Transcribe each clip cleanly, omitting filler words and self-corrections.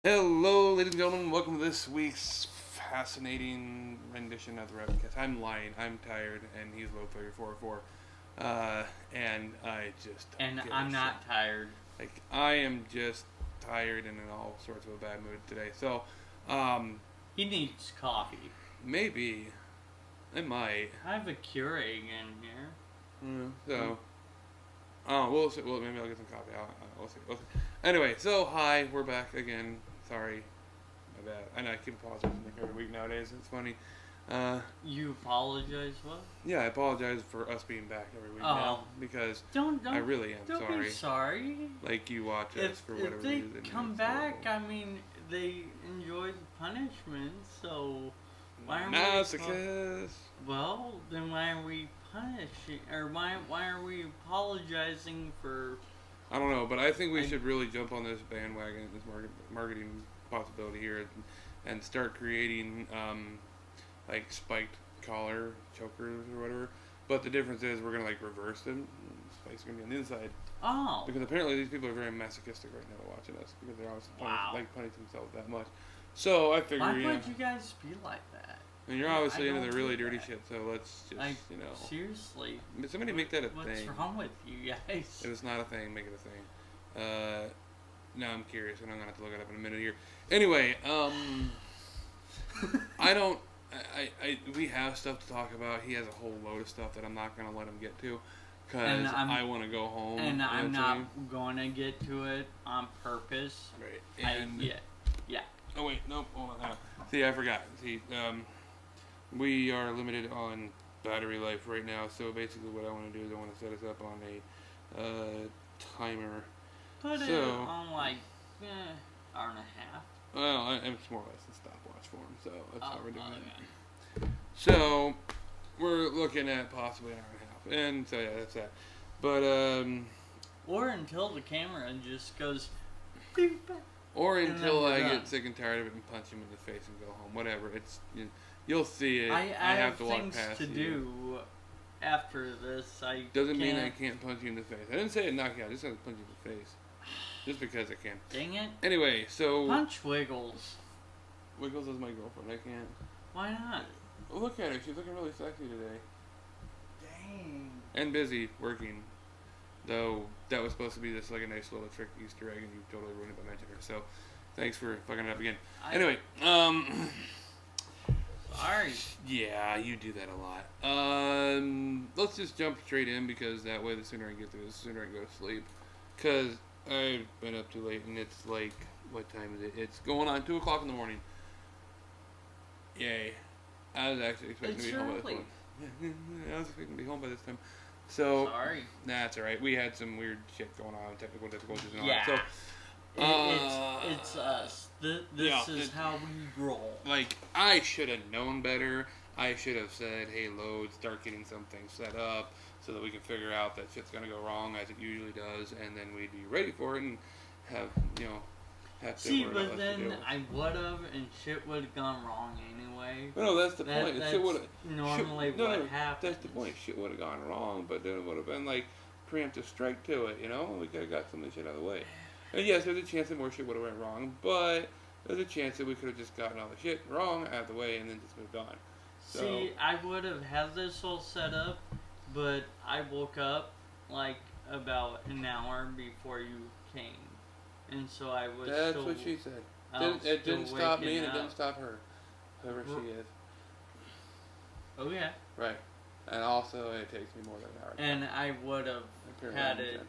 Hello, ladies and gentlemen. Welcome to this week's fascinating rendition of the WREP Cast. I'm lying. I'm tired, and he's low 3404. And I just don't And give I'm a not shit. tired. Like, I am just tired and in all sorts of a bad mood today. So, He needs coffee. maybe I might. I have a Keurig in here. So, we'll see. Well, maybe I'll get some coffee. We'll see. We'll see. Anyway, so hi, we're back again. Sorry, my bad. I know I keep apologizing like every week nowadays. It's funny. You apologize, what? Yeah, I apologize for us being back every week now because Don't I really am don't sorry. be sorry. Like you watch us for whatever If they reason. come back, I mean, they enjoy the punishment, so why are Masochist. Well, then why are we punishing, or why are we apologizing for? I don't know, but I think we should really jump on this bandwagon, this marketing possibility here, and start creating like spiked collar chokers or whatever. But the difference is we're gonna like reverse them. Spikes are gonna be on the inside. Oh. Because apparently these people are very masochistic right now watching us because they're obviously punishing themselves that much. So I figure, Why would you guys be like that? And you're obviously into the really do dirty that. shit, so let's just, Seriously. Somebody make that a thing. What's wrong with you guys? If it's not a thing, make it a thing. Now I'm curious, and I'm gonna have to look it up in a minute here. Anyway, we have stuff to talk about. He has a whole load of stuff that I'm not gonna let him get to, because I want to go home. And I'm not going to get to it on purpose. Right. And yeah. Oh wait, nope. Hold on. See, I forgot. See, we are limited on battery life right now. So basically, what I want to do is I want to set us up on a timer. Put it on like hour and a half. Well, it's more or less a stopwatch for him. So that's how we're doing it. Okay. So we're looking at possibly an hour and a half, and so yeah, that's that. But or until the camera just goes. Beep. Or until I get sick and tired of it and punch him in the face and go home. Whatever. It's you'll see it. I have to walk things past to you. do after this. Doesn't mean I can't punch you in the face. I didn't say it knock you out. I just said punch you in the face. Just because I can. Dang it. Anyway, so Punch Wiggles. Wiggles is my girlfriend. I can't. Why not? Well, look at her. She's looking really sexy today. Dang. And busy working. Though that was supposed to be just like a nice little trick Easter egg, and you totally ruined it by mentioning her. So, thanks for fucking it up again. Anyway, Sorry. Yeah, you do that a lot. Let's just jump straight in because that way the sooner I get through this, the sooner I can go to sleep. Because I've been up too late, and it's like, what time is it? It's going on 2 o'clock in the morning. Yay. I was actually expecting to be home by this time. I was expecting to be home by this time. So, sorry. Nah, it's alright. We had some weird shit going on, technical difficulties and all yeah. that. So, it's us. This is how we roll. Like, I should have known better. I should have said, hey, load, start getting something set up so that we can figure out that shit's going to go wrong as it usually does, and then we'd be ready for it and have to see, but then I would have, and shit would have gone wrong anyway. No, that's the point. That's shit what happens. That's the point. Shit would have gone wrong, but then it would have been like preemptive strike to it, We could have got some of the shit out of the way. And yes, there's a chance that more shit would have went wrong, but there's a chance that we could have just gotten all the shit wrong out of the way and then just moved on. So, see, I would have had this all set up, but I woke up like about an hour before you came. And so I was That's what she said. It didn't stop me and it didn't stop her. Whoever she is. Oh yeah. Right. And also it takes me more than an hour. And I would have had it.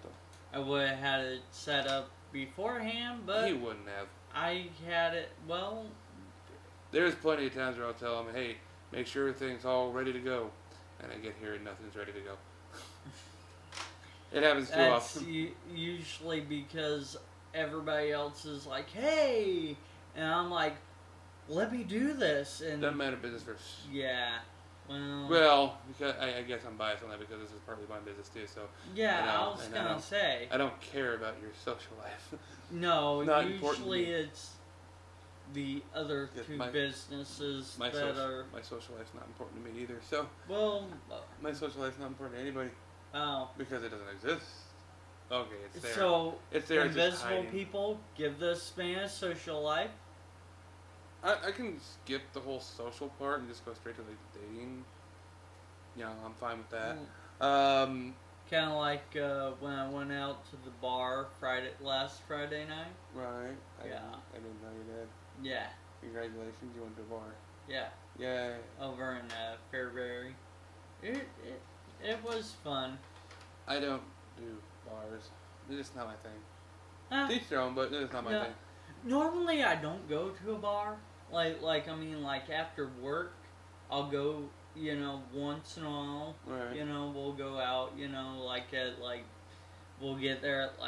I would have had it set up beforehand, but he wouldn't have. I had it. Well, there's plenty of times where I'll tell him, "Hey, make sure everything's all ready to go," and I get here and nothing's ready to go. It happens too often. Usually because everybody else is like, "Hey," and I'm like, "Let me do this." And doesn't matter business first. Yeah. Well, because I guess I'm biased on that because this is partly my business too. So yeah, I was gonna say I don't care about your social life. No, not usually it's the other two businesses my that are. My social life's not important to me either. So well, my social life's not important to anybody. Oh, because it doesn't exist. Okay, it's there. So, It's there. It's just invisible hiding. people give this man a social life. I can skip the whole social part and just go straight to like the dating. Yeah, I'm fine with that. Kind of like when I went out to the bar last Friday night. Right. Yeah. I didn't know you did. Yeah. Congratulations, you went to a bar. Yeah. Yeah. Over in Fairbury. It was fun. I don't do bars. It's just not my thing. Uh, Teach their own, but it's not my no. thing. Normally, I don't go to a bar. Like after work, I'll go. Once in a while. Right. We'll go out. We'll get there at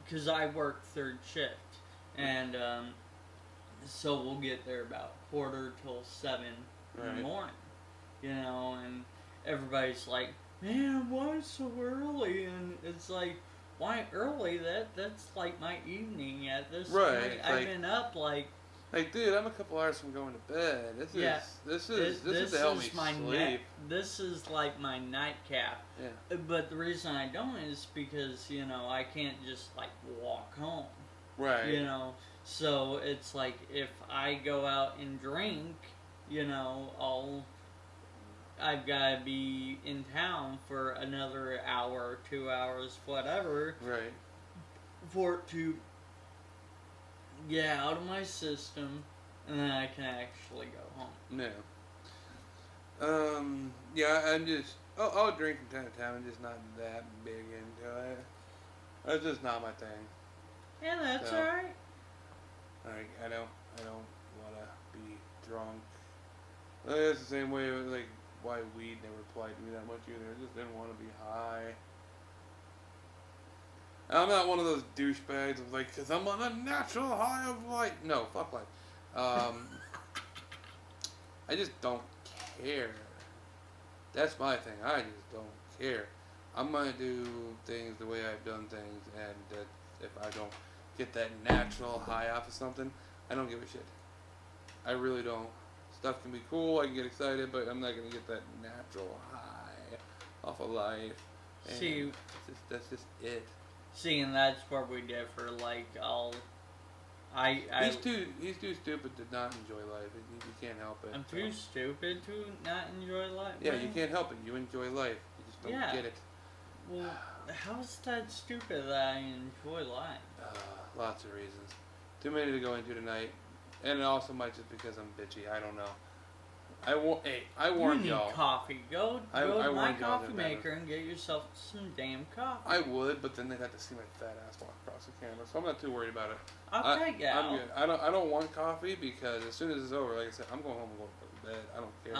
'cause I work third shift, and so we'll get there about 6:45 in the morning. And everybody's like, "Man, why so early?" And it's like, why early? That's like my evening at this point. I've been up like, dude, I'm a couple hours from going to bed. This is to help me sleep. This is like my nightcap. Yeah. But the reason I don't is because I can't just like walk home. Right. So it's like if I go out and drink, I've got to be in town for another hour, 2 hours, whatever. Right. For it to get out of my system, and then I can actually go home. No. Yeah, I'm just... I'll drink from time to time. I'm just not that big into it. That's just not my thing. Yeah, that's alright. I don't want to be drunk. It's the same way, like, why weed never applied to me that much either. I just didn't want to be high. I'm not one of those douchebags of like, because I'm on a natural high of life. No, fuck life. I just don't care. That's my thing. I just don't care. I'm going to do things the way I've done things, and that if I don't get that natural high off of something, I don't give a shit. I really don't. Stuff can be cool, I can get excited, but I'm not going to get that natural high off of life. And See, that's just it. See, and that's where we differ. Like, He's too stupid to not enjoy life. You can't help it. I'm too stupid to not enjoy life. Yeah, man. you can't help it. You enjoy life. You just don't get it. Well, how's that stupid that I enjoy life? Lots of reasons. Too many to go into tonight. And it also might just because I'm bitchy. I don't know. I warned y'all. You need coffee. Go I to my warned y'all coffee that maker and get yourself some damn coffee. I would, but then they'd have to see my fat ass walk across the camera, so I'm not too worried about it. I'll take it out. I'm good. I don't want coffee because as soon as it's over, like I said, I'm going home and going to bed. I don't care.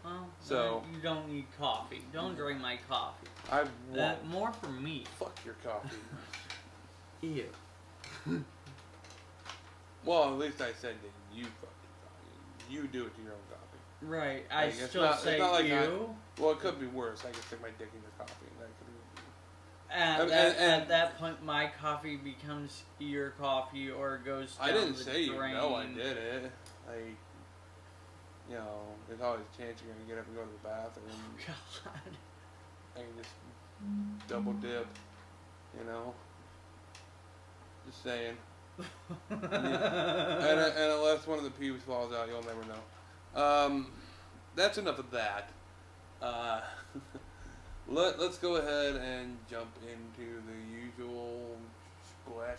Well, so you don't need coffee. Don't drink my coffee. I want more for me. Fuck your coffee. Ew. Well, at least I said that you fuck your coffee. You do it to your own coffee. Right. Like, I still say you. Well, it could be worse. I could stick my dick in your coffee. At that point, my coffee becomes your coffee or goes down I didn't the say drain. you know I did it. Like, there's always a chance you're going to get up and go to the bathroom. Oh, God. I can just double dip, Just saying. and unless one of the pubes falls out, you'll never know. That's enough of that. Let's go ahead and jump into the usual splash.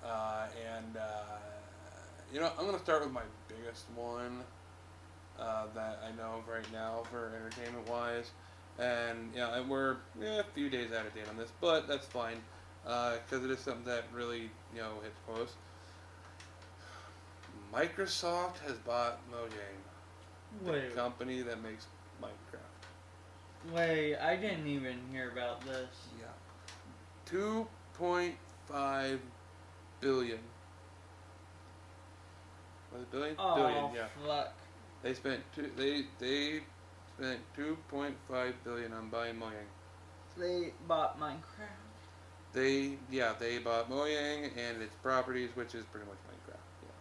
I'm going to start with my biggest one that I know of right now for entertainment-wise. And, we're a few days out of date on this, but that's fine. Because it is something that really, hits close. Microsoft has bought Monjang, the company that makes Minecraft. Wait, I didn't even hear about this. Yeah. 2.5 billion. Was it billion? Oh, billion, yeah. Fuck. They spent 2.5 billion on buying Mojang. They bought Minecraft. They bought Mojang and its properties, which is pretty much Minecraft. Yeah.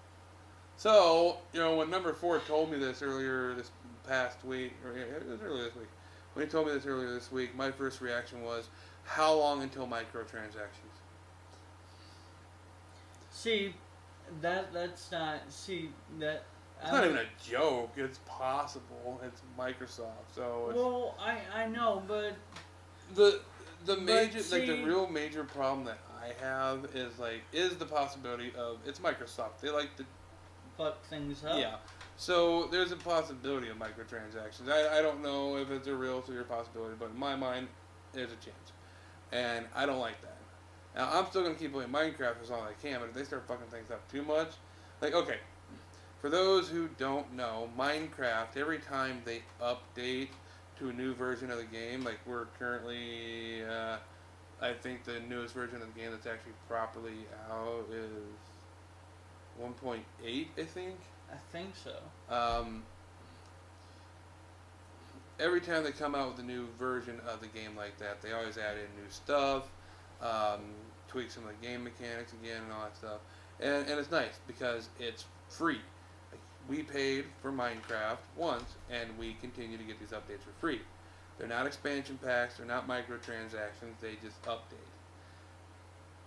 So, when number 4 told me this earlier this past week, or it was earlier this week, when he told me this earlier this week, my first reaction was, How long until microtransactions? See, that's not. See that. It's not even a joke. It's possible. It's Microsoft, so it's... Well, I know, but the major, see, like the real major problem that I have is the possibility of, it's Microsoft. They like to fuck things up. Yeah. So there's a possibility of microtransactions. I don't know if it's a real possibility, but in my mind, there's a chance. And I don't like that. Now, I'm still going to keep playing Minecraft as long as I can, but if they start fucking things up too much, like, okay, for those who don't know, Minecraft, every time they update to a new version of the game, like we're currently, I think the newest version of the game that's actually properly out is 1.8, I think. I think so. Every time they come out with a new version of the game like that, they always add in new stuff, tweak some of the game mechanics again and all that stuff. And it's nice because it's free. Like, we paid for Minecraft once, and we continue to get these updates for free. They're not expansion packs, they're not microtransactions, they just update.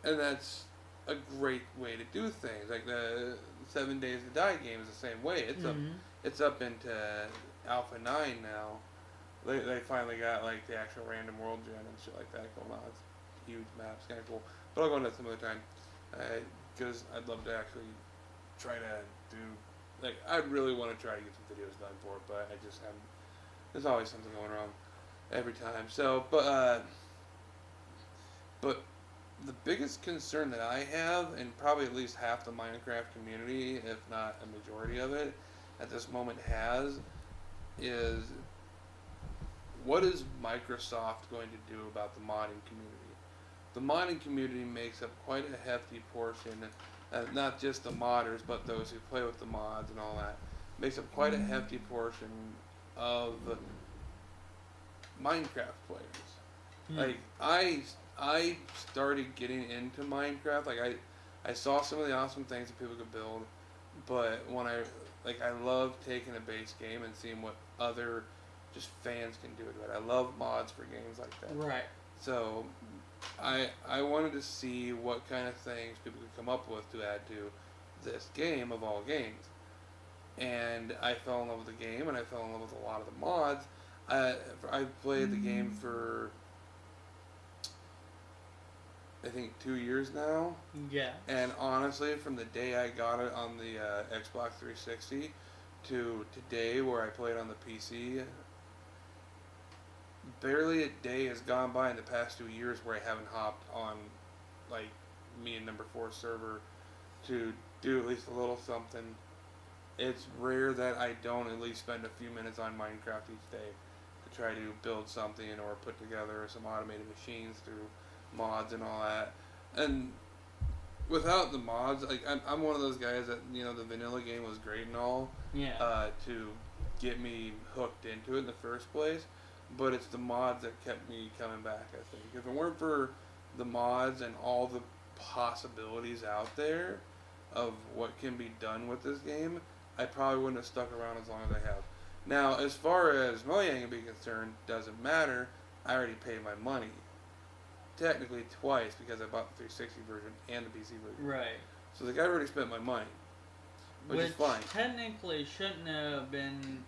And that's a great way to do things. Like the 7 Days to Die game is the same way. It's up into Alpha 9 now. They finally got like the actual random world gen and shit like that going on. It's huge maps, kind of cool. But I'll go into that some other time because I'd love to actually try to do, like, I really want to try to get some videos done for it, but I just haven't. There's always something going wrong every time. So, but the biggest concern that I have, and probably at least half the Minecraft community, if not a majority of it, at this moment has, is what is Microsoft going to do about the modding community? The modding community makes up quite a hefty portion, not just the modders, but those who play with the mods and all that, makes up quite a hefty portion of Minecraft players. Like, I started getting into Minecraft. Like, I saw some of the awesome things that people could build, but when I love taking a base game and seeing what other just fans can do to it. I love mods for games like that. Right. So I wanted to see what kind of things people could come up with to add to this game of all games. And I fell in love with the game, and I fell in love with a lot of the mods. I played the game for, I think, 2 years now. Yeah. And honestly, from the day I got it on the Xbox 360 to today where I play it on the PC, barely a day has gone by in the past 2 years where I haven't hopped on, like, me and number 4 server to do at least a little something. It's rare that I don't at least spend a few minutes on Minecraft each day to try to build something or put together some automated machines through mods and all that. And without the mods, like, I'm one of those guys that, you know, the vanilla game was great and all, to get me hooked into it in the first place, but it's the mods that kept me coming back, I think. If it weren't for the mods and all the possibilities out there of what can be done with this game, I probably wouldn't have stuck around as long as I have. Now, as far as Monjang being concerned, doesn't matter. I already paid my money. Technically twice, because I bought the 360 version and the PC version. Right. So like, I've already spent my money, which is fine. Technically shouldn't have been.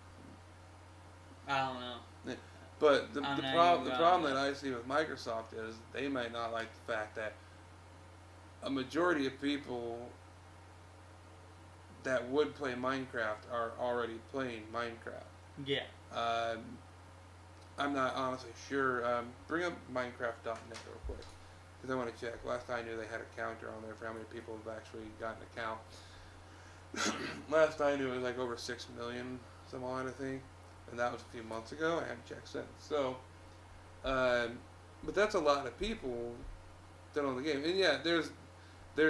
I don't know. Yeah. But the problem that I see with Microsoft is they might not like the fact that a majority of people that would play Minecraft are already playing Minecraft. Yeah. I'm not honestly sure. Bring up Minecraft.net real quick, because I want to check. Last I knew they had a counter on there for how many people have actually gotten an account. Last I knew it was like over 6 million, some odd, I think. And that was a few months ago. I haven't checked since. So, but that's a lot of people that own the game. And yeah, there's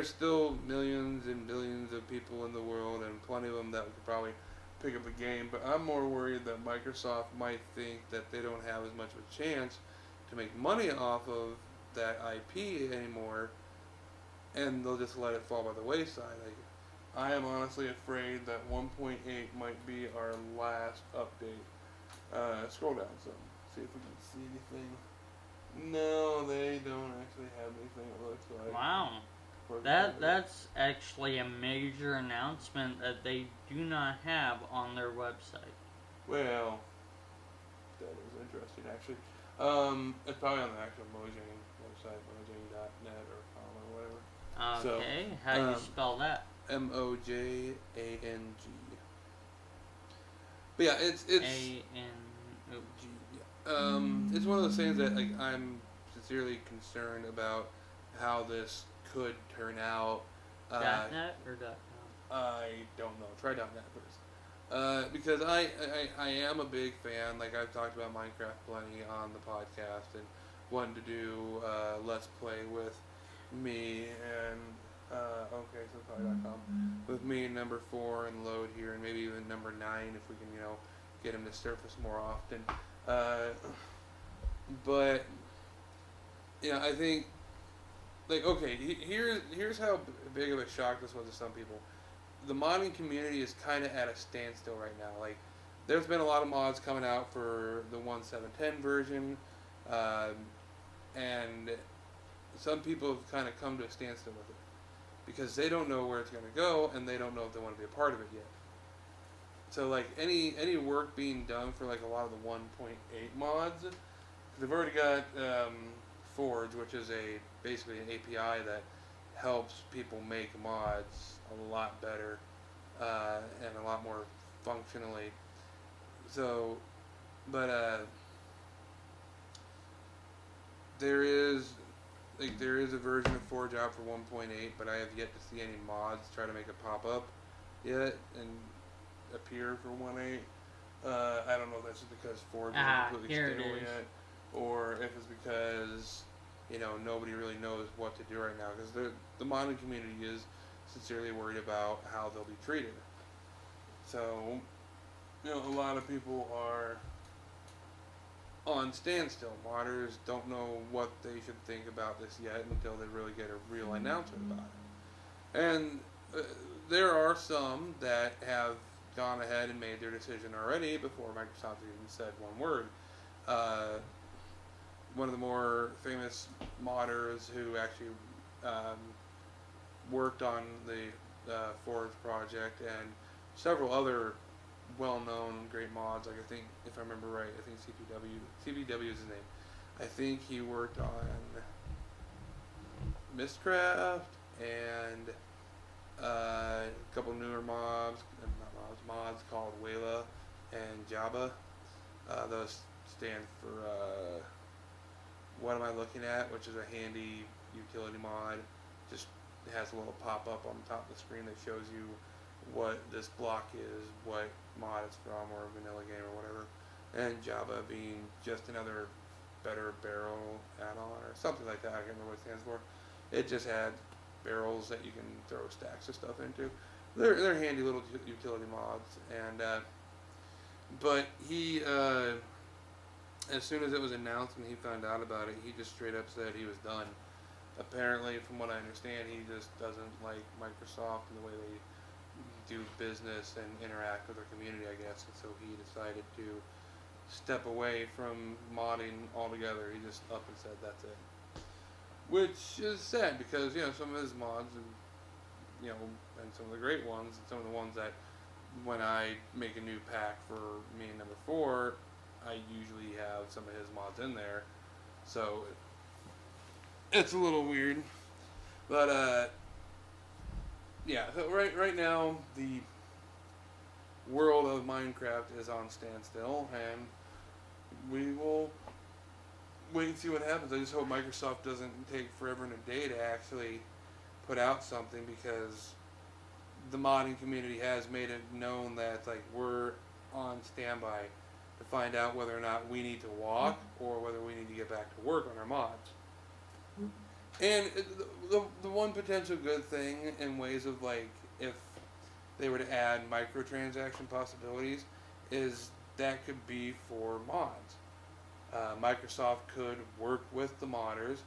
still millions and billions of people in the world, and plenty of them that could probably pick up the game. But I'm more worried that Microsoft might think that they don't have as much of a chance to make money off of that IP anymore, and they'll just let it fall by the wayside. Like, I am honestly afraid that 1.8 might be our last update. Scroll down some, see if we can see anything. No, they don't actually have anything it looks like. Wow. That's actually a major announcement that they do not have on their website. Well, that is interesting, actually. It's probably on the actual Monjang website, mojang.net or com or whatever. Okay, how do you spell that? Mojang. But yeah, it's A-N-O-G. it's one of those things that like I'm sincerely concerned about how this could turn out. .net or .com? I don't know. Try .net first. Because I am a big fan. Like I've talked about Minecraft plenty on the podcast and wanted to do Let's Play with me and okay, so probably.com with me and number 4 and load here and maybe even number 9 if we can get him to surface more often. But I think like okay, here's how big of a shock this was to some people. The modding community is kind of at a standstill right now. Like, there's been a lot of mods coming out for the 1.7.10 version, and some people have kind of come to a standstill with it because they don't know where it's going to go and they don't know if they want to be a part of it yet. So, like, any work being done for like a lot of the 1.8 mods, they've already got Forge, which is basically an API that helps people make mods a lot better and a lot more functionally. So, but there is a version of Forge out for 1.8, but I have yet to see any mods try to make it pop up yet and appear for 1.8. I don't know if that's just because Forge isn't completely stable yet, or if it's because nobody really knows what to do right now, because the modding community is sincerely worried about how they'll be treated. So, a lot of people are on standstill. Modders don't know what they should think about this yet until they really get a real announcement about it. And there are some that have gone ahead and made their decision already before Microsoft even said one word. One of the more famous modders who actually worked on the Forge project and several other well-known great mods, like I think, if I remember right, I think CPW is his name. I think he worked on Mistcraft and a couple newer mods called Wayla and Jabba. Those stand for What Am I Looking At, which is a handy utility mod. Just has a little pop-up on the top of the screen that shows you what this block is, what mod it's from, or a vanilla game or whatever. And Jabba being just another better barrel add-on or something like that. I can't remember what it stands for. It just had barrels that you can throw stacks of stuff into. They're handy little utility mods. And but he as soon as it was announced and he found out about it, he just straight up said he was done. Apparently, from what I understand, he just doesn't like Microsoft and the way they do business and interact with their community, I guess. And so he decided to step away from modding altogether. He just up and said that's it. Which is sad because, some of his mods, and some of the great ones, and some of the ones that when I make a new pack for me and number 4, I usually have some of his mods in there. So it's a little weird. But yeah, so right now the world of Minecraft is on standstill, and we will wait and see what happens. I just hope Microsoft doesn't take forever and a day to actually put out something, because the modding community has made it known that we're on standby to find out whether or not we need to walk or whether we need to get back to work on our mods. And the one potential good thing in ways of if they were to add microtransaction possibilities is that could be for mods. Microsoft could work with the modders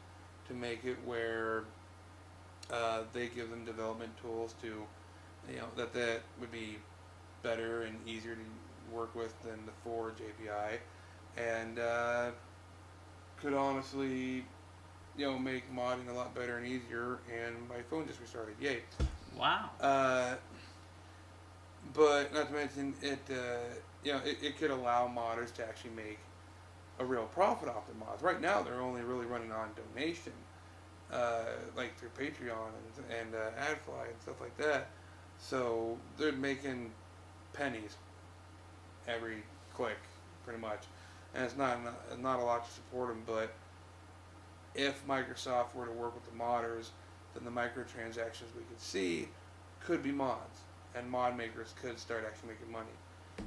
to make it where they give them development tools to, that would be better and easier to work with than the Forge API, and could honestly, make modding a lot better and easier. And my phone just restarted. Yay! Wow. But not to mention it could allow modders to actually make a real profit off their mods. Right now, they're only really running on donation, like through Patreon and AdFly and stuff like that. So they're making pennies every click, pretty much, and it's not a lot to support them. But if Microsoft were to work with the modders, then the microtransactions we could see could be mods, and mod makers could start actually making money.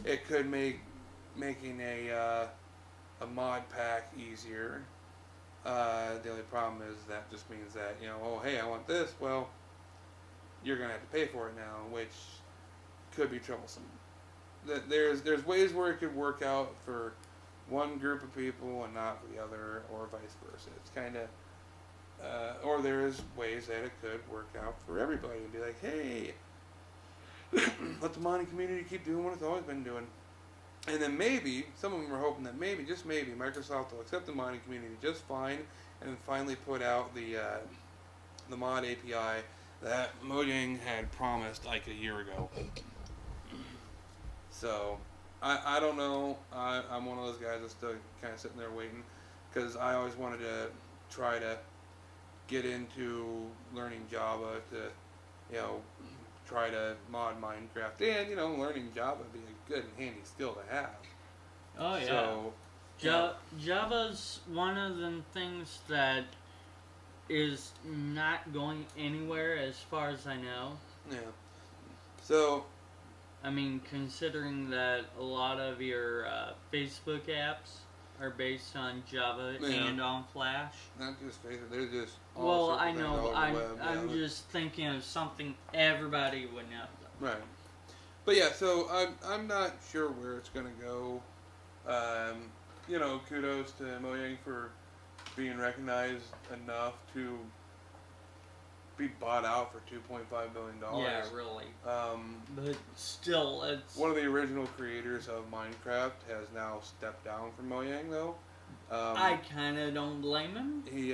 It could make making a mod pack easier. The only problem is that just means that oh hey, I want this. Well, you're gonna have to pay for it now, which could be troublesome. There's ways where it could work out for one group of people and not for the other, or vice versa. It's kind of, or there's ways that it could work out for everybody and be like, hey, let the modding community keep doing what it's always been doing. And then maybe, some of them are hoping that maybe, just maybe, Microsoft will accept the modding community just fine and finally put out the mod API that Monjang had promised like a year ago. So, I don't know. I'm one of those guys that's still kind of sitting there waiting, because I always wanted to try to get into learning Java to, try to mod Minecraft, and learning Java would be a good and handy skill to have. Oh yeah. Java's one of the things that is not going anywhere as far as I know. Yeah. So, I mean, considering that a lot of your Facebook apps are based on Java and on Flash. Not just Facebook, they're just well, I know, I'm just thinking of something everybody would know. Right. But yeah, so I'm not sure where it's going to go. Kudos to Monjang for being recognized enough to be bought out for $2.5 billion. Yeah, really. But still, it's... One of the original creators of Minecraft has now stepped down from Monjang, though. I kind of don't blame him. He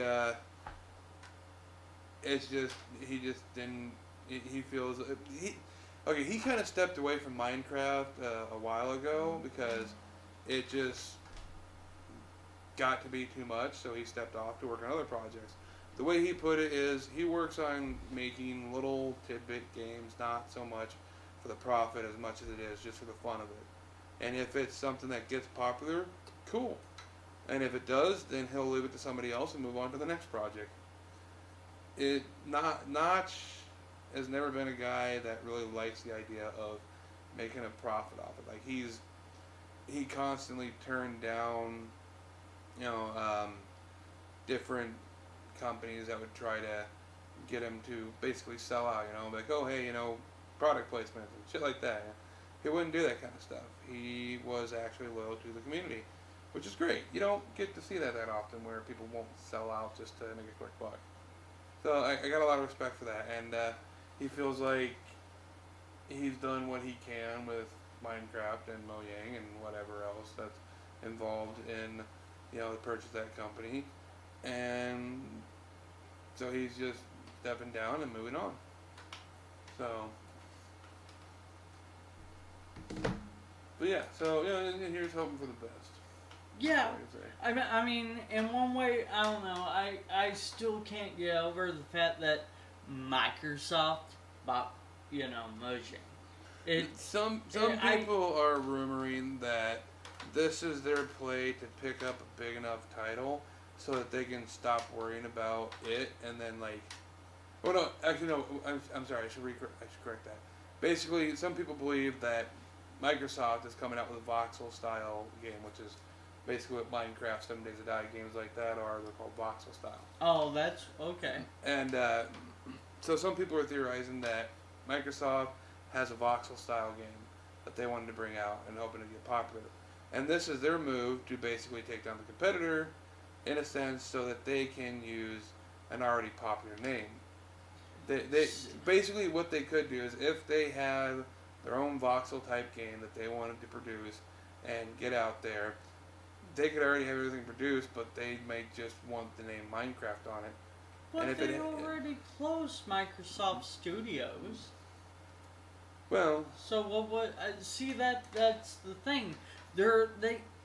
just didn't... He feels... he kind of stepped away from Minecraft a while ago because it just got to be too much, so he stepped off to work on other projects. The way he put it is he works on making little tidbit games, not so much for the profit as much as it is just for the fun of it. And if it's something that gets popular, cool. And if it does, then he'll leave it to somebody else and move on to the next project. Notch has never been a guy that really likes the idea of making a profit off it. Like he constantly turned down, different companies that would try to get him to basically sell out, like, oh hey, product placement and shit like that. He wouldn't do that kind of stuff. He was actually loyal to the community, which is great. You don't get to see that often, where people won't sell out just to make a quick buck. So I got a lot of respect for that, and he feels like he's done what he can with Minecraft and Monjang and whatever else that's involved in, the purchase of that company. And so he's just stepping down and moving on. So, but yeah, so here's hoping for the best. Yeah, I mean, in one way, I don't know. I still can't get over the fact that Microsoft bought, Mojang. Some people are rumoring that this is their play to pick up a big enough title so that they can stop worrying about it, and then I'm sorry, I should correct that. Basically, some people believe that Microsoft is coming out with a voxel style game, which is basically what Minecraft, 7 Days to Die, games like that are. They're called voxel style. Oh, that's okay. And so some people are theorizing that Microsoft has a voxel style game that they wanted to bring out and hoping to get popular. And this is their move to basically take down the competitor, in a sense, so that they can use an already popular name. They basically, what they could do is, if they have their own voxel type game that they wanted to produce and get out there, they could already have everything produced, but they might just want the name Minecraft on it. But and if they already closed Microsoft Studios. Well, so what? See that's the thing.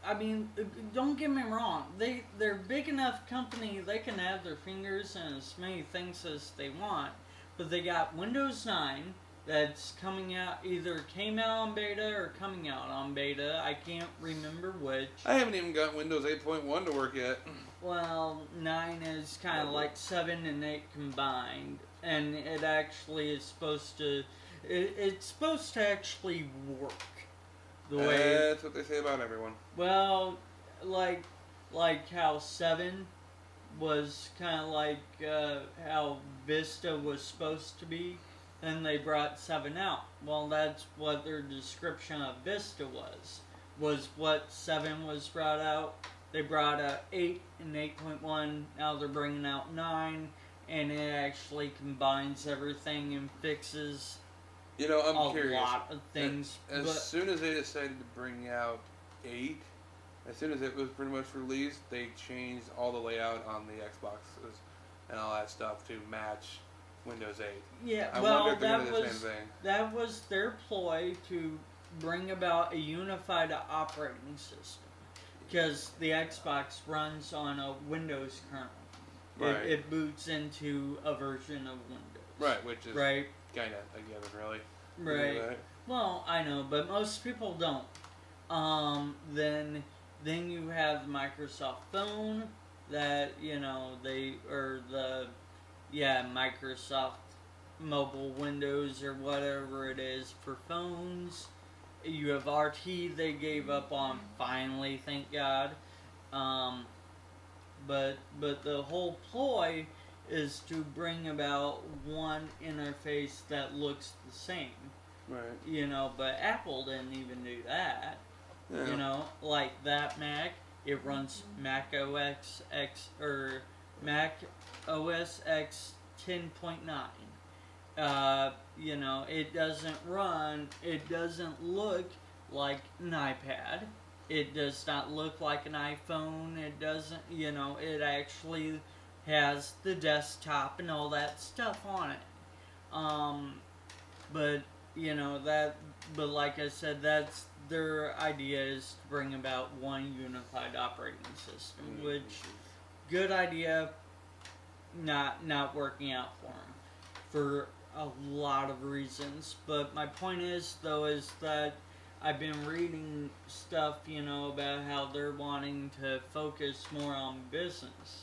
I mean, don't get me wrong. They're a big enough company. They can have their fingers in as many things as they want. But they got Windows 9 that's coming out. Either came out on beta or coming out on beta. I can't remember which. I haven't even got Windows 8.1 to work yet. Well, 9 is kind of like 7 and 8 combined, and it actually is supposed to. It's supposed to actually work. The way that's what they say about everyone. Well, like how 7 was kind of like how Vista was supposed to be. Then they brought 7 out. Well, that's what their description of Vista was what 7 was brought out. They brought out 8 and 8.1. Now they're bringing out 9, and it actually combines everything and fixes I'm curious. A lot of things. As soon as they decided to bring out 8, as soon as it was pretty much released, they changed all the layout on the Xboxes and all that stuff to match Windows 8. Yeah, I wonder if they're going to do the same thing. That was their ploy to bring about a unified operating system. Because the Xbox runs on a Windows kernel. Right. It boots into a version of Windows. Right, which is right. kind of a given, really. Right. Well, I know, but most people don't. Then you have the Microsoft Phone that Microsoft Mobile Windows or whatever it is for phones. You have RT they gave up on finally, thank God. But the whole ploy is to bring about one interface that looks the same. Right. But Apple didn't even do that. Yeah. Like that Mac, it runs Mac OS X or Mac OS X 10.9. It doesn't look like an iPad. It does not look like an iPhone. It doesn't, it actually has the desktop and all that stuff on it. But like I said, that's their idea, is to bring about one unified operating system, which, good idea, not working out for them for a lot of reasons. But my point is, though, is that I've been reading stuff, about how they're wanting to focus more on business,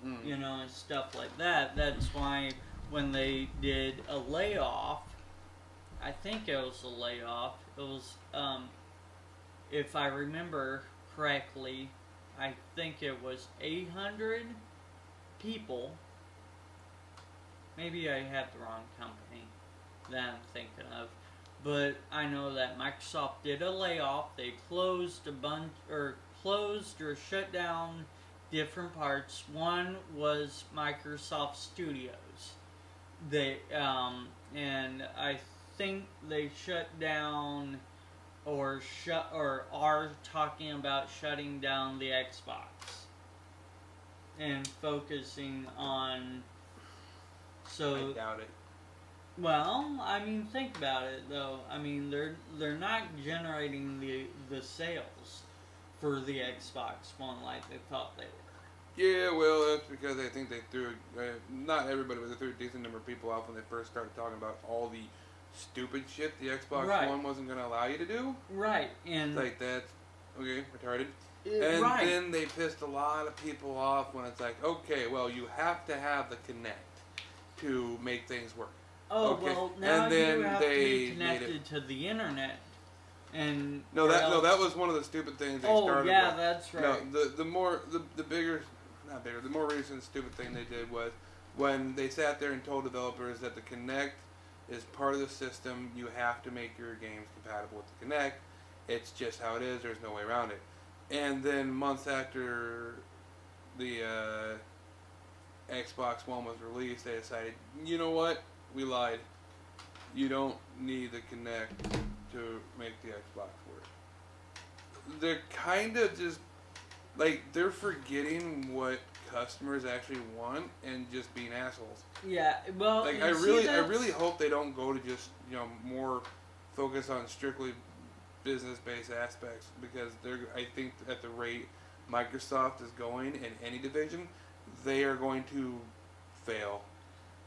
and stuff like that. That's why when they did a layoff, I think it was a layoff, it was, if I remember correctly, I think it was 800 people. Maybe I have the wrong company that I'm thinking of. But I know that Microsoft did a layoff. They closed or shut down different parts. One was Microsoft Studios. And I think they shut down or are talking about shutting down the Xbox and focusing on. So I doubt it. Well, I mean, think about it though. I mean, they're not generating the sales for the Xbox One like they thought they were. Yeah, well, that's because I think they threw, not everybody, but they threw a decent number of people off when they first started talking about all the stupid shit the Xbox One wasn't going to allow you to do. Right, and it's like, that's, okay, retarded. And then they pissed a lot of people off when it's like, okay, well, you have to have the Kinect to make things work. Oh, okay. well, now you have to be connected to the internet. And that was one of the stupid things they started with. Oh, yeah, that's right. No, the more recent stupid thing they did was when they sat there and told developers that the Kinect is part of the system. You have to make your games compatible with the Kinect. It's just how it is. There's no way around it. And then months after the Xbox One was released, they decided, you know what? We lied. You don't need the Kinect to make the Xbox work. They're kind of just like they're forgetting what customers actually want and just being assholes. Yeah, well, like I really hope they don't go to just more focus on strictly business-based aspects, because I think at the rate Microsoft is going in any division, they are going to fail,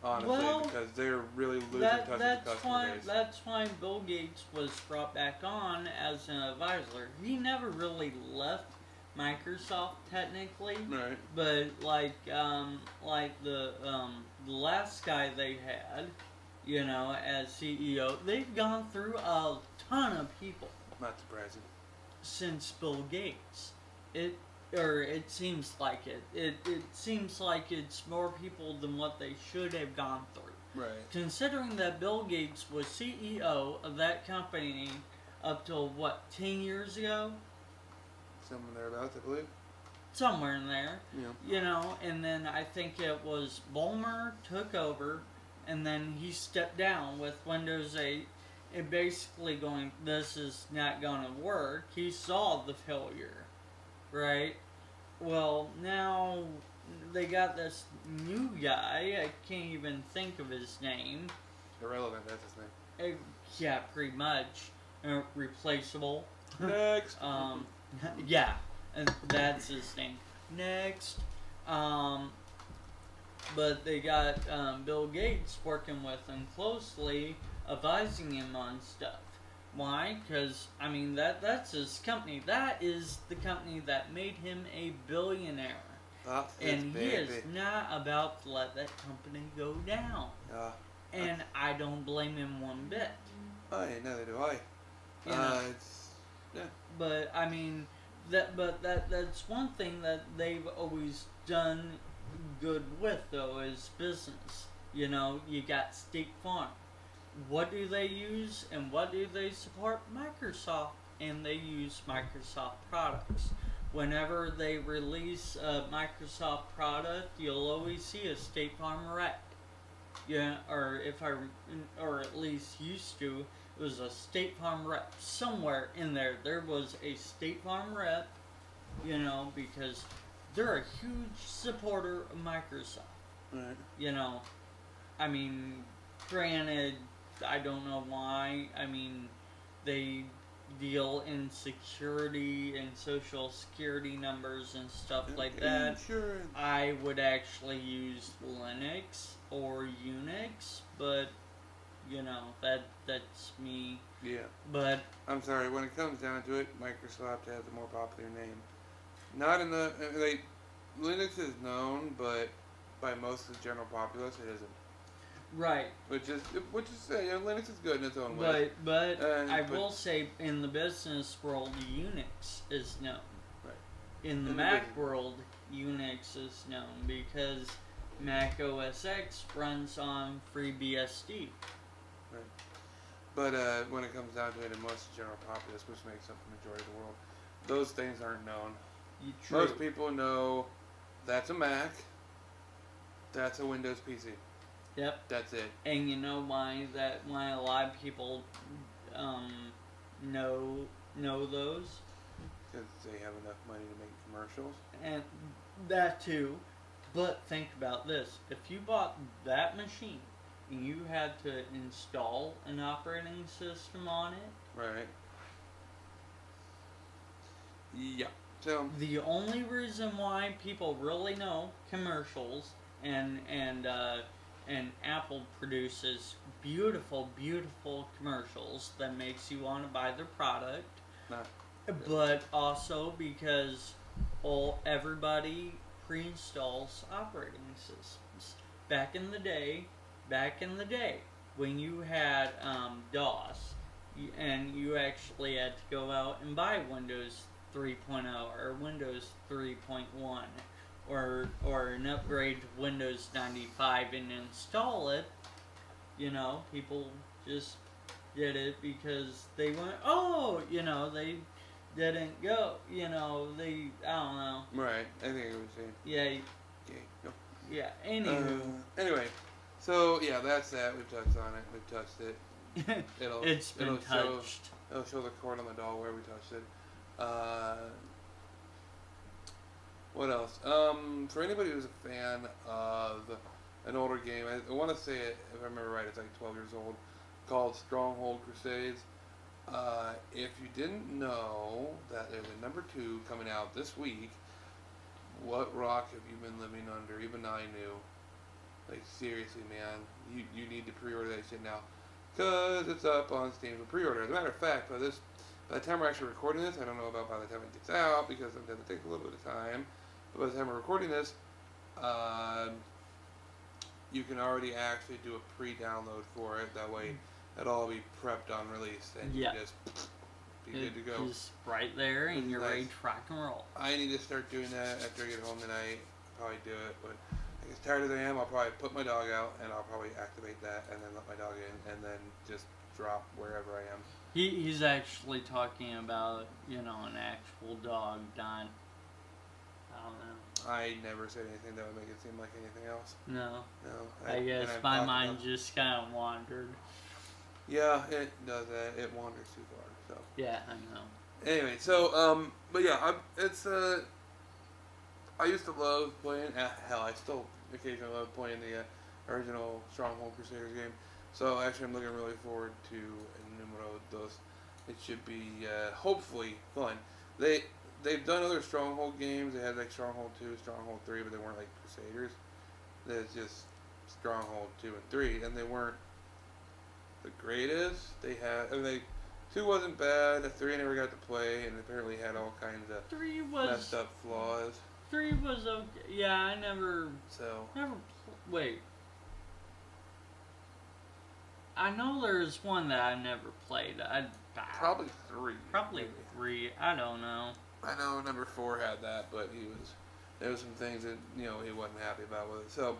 honestly, because they're really losing touch with the customer base. That's why Bill Gates was brought back on as an advisor. He never really left Microsoft technically, right? But like the last guy they had, as CEO, they've gone through a ton of people. Not surprising. Since Bill Gates, it seems like it. It seems like it's more people than what they should have gone through. Right. Considering that Bill Gates was CEO of that company up till 10 years ago? Somewhere thereabouts, I believe. Somewhere in there. Yeah. And then I think it was Ballmer took over, and then he stepped down with Windows 8. And basically going, this is not going to work. He saw the failure, right? Well, now they got this new guy. I can't even think of his name. Irrelevant, that's his name. Yeah, pretty much. Replaceable. Next. Yeah, and that's his name. Next. But they got Bill Gates working with him closely, advising him on stuff. Why? Because, that's his company. That is the company that made him a billionaire. And he is not about to let that company go down. And I don't blame him one bit. Neither do I. Yeah. But, that's one thing that they've always done good with, though, is business. You got State Farm. What do they use and what do they support? Microsoft, and they use Microsoft products. Whenever they release a Microsoft product, you'll always see a State Farm rep. Yeah, or at least used to, it was a State Farm rep. Somewhere in there was a State Farm rep, because they're a huge supporter of Microsoft. Right. Granted, I don't know why. They deal in security and social security numbers and stuff like that. Insurance. I would actually use Linux or Unix, but that's me. Yeah. But I'm sorry. When it comes down to it, Microsoft has a more popular name. Not in the Linux is known, but by most of the general populace, it isn't. Right. Which is Linux is good in its own way. But I will say, in the business world, Unix is known. Right. In the Mac world, Unix is known because Mac OS X runs on FreeBSD. Right. But when it comes down to it, in most of the general populace, which makes up the majority of the world, those things aren't known. True. Most people know that's a Mac, that's a Windows PC. Yep. That's it. And you know why a lot of people know those? Because they have enough money to make commercials. And that too. But think about this. If you bought that machine and you had to install an operating system on it. Right. Yeah. So the only reason why people really know commercials and Apple produces beautiful, beautiful commercials that makes you want to buy their product. But also because everybody pre-installs operating systems. Back in the day, when you had DOS, and you actually had to go out and buy Windows 3.0 or Windows 3.1. Or an upgrade to Windows 95 and install it, people just did it because they went, they didn't go, I don't know. Right, I think I would say. Yeah. Okay, no. Yeah, anywho. Anyway, so yeah, that's that. We've touched on it. We've touched it. It's been touched. It'll show the cord on the doll where we touched it. What else? For anybody who's a fan of an older game, I want to say it, if I remember right, it's like 12 years old, called Stronghold Crusades. If you didn't know that there's a number 2 coming out this week, what rock have you been living under? Even I knew. Like, seriously, man, you need to pre-order that shit now, because it's up on Steam for pre-order. As a matter of fact, by the time we're actually recording this, I don't know about by the time it gets out, because sometimes it takes a little bit of time, but by the time we're recording this, you can already actually do a pre-download for it. That way, it'll all be prepped on release, and you just be good to go. Just right there, and you're ready to rock and roll. I need to start doing that after I get home tonight. I'll probably do it, but as tired as I am, I'll probably put my dog out, and I'll probably activate that, and then let my dog in, and then just drop wherever I am. He's actually talking about, an actual dog, not, I don't know. I never said anything that would make it seem like anything else. No. No. I guess my mind just kind of wandered. Yeah, it does that. It wanders too far, so. Yeah, I know. Anyway, so, but yeah, I used to love playing, hell, I still occasionally love playing the original Stronghold Crusaders game. So actually I'm looking really forward to Numero Dos. It should be, hopefully, fun. They've done other Stronghold games. They had like Stronghold 2, Stronghold 3, but they weren't like Crusaders. There's just Stronghold 2 and 3, and they weren't the greatest. They had, 2 wasn't bad, 3 I never got to play, and apparently had all kinds of messed up flaws. 3 was okay. Yeah, I never. Wait. I know there's one that I never played. Probably 3. Probably maybe. 3. I don't know. I know number 4 had that, but there was some things that he wasn't happy about with it. So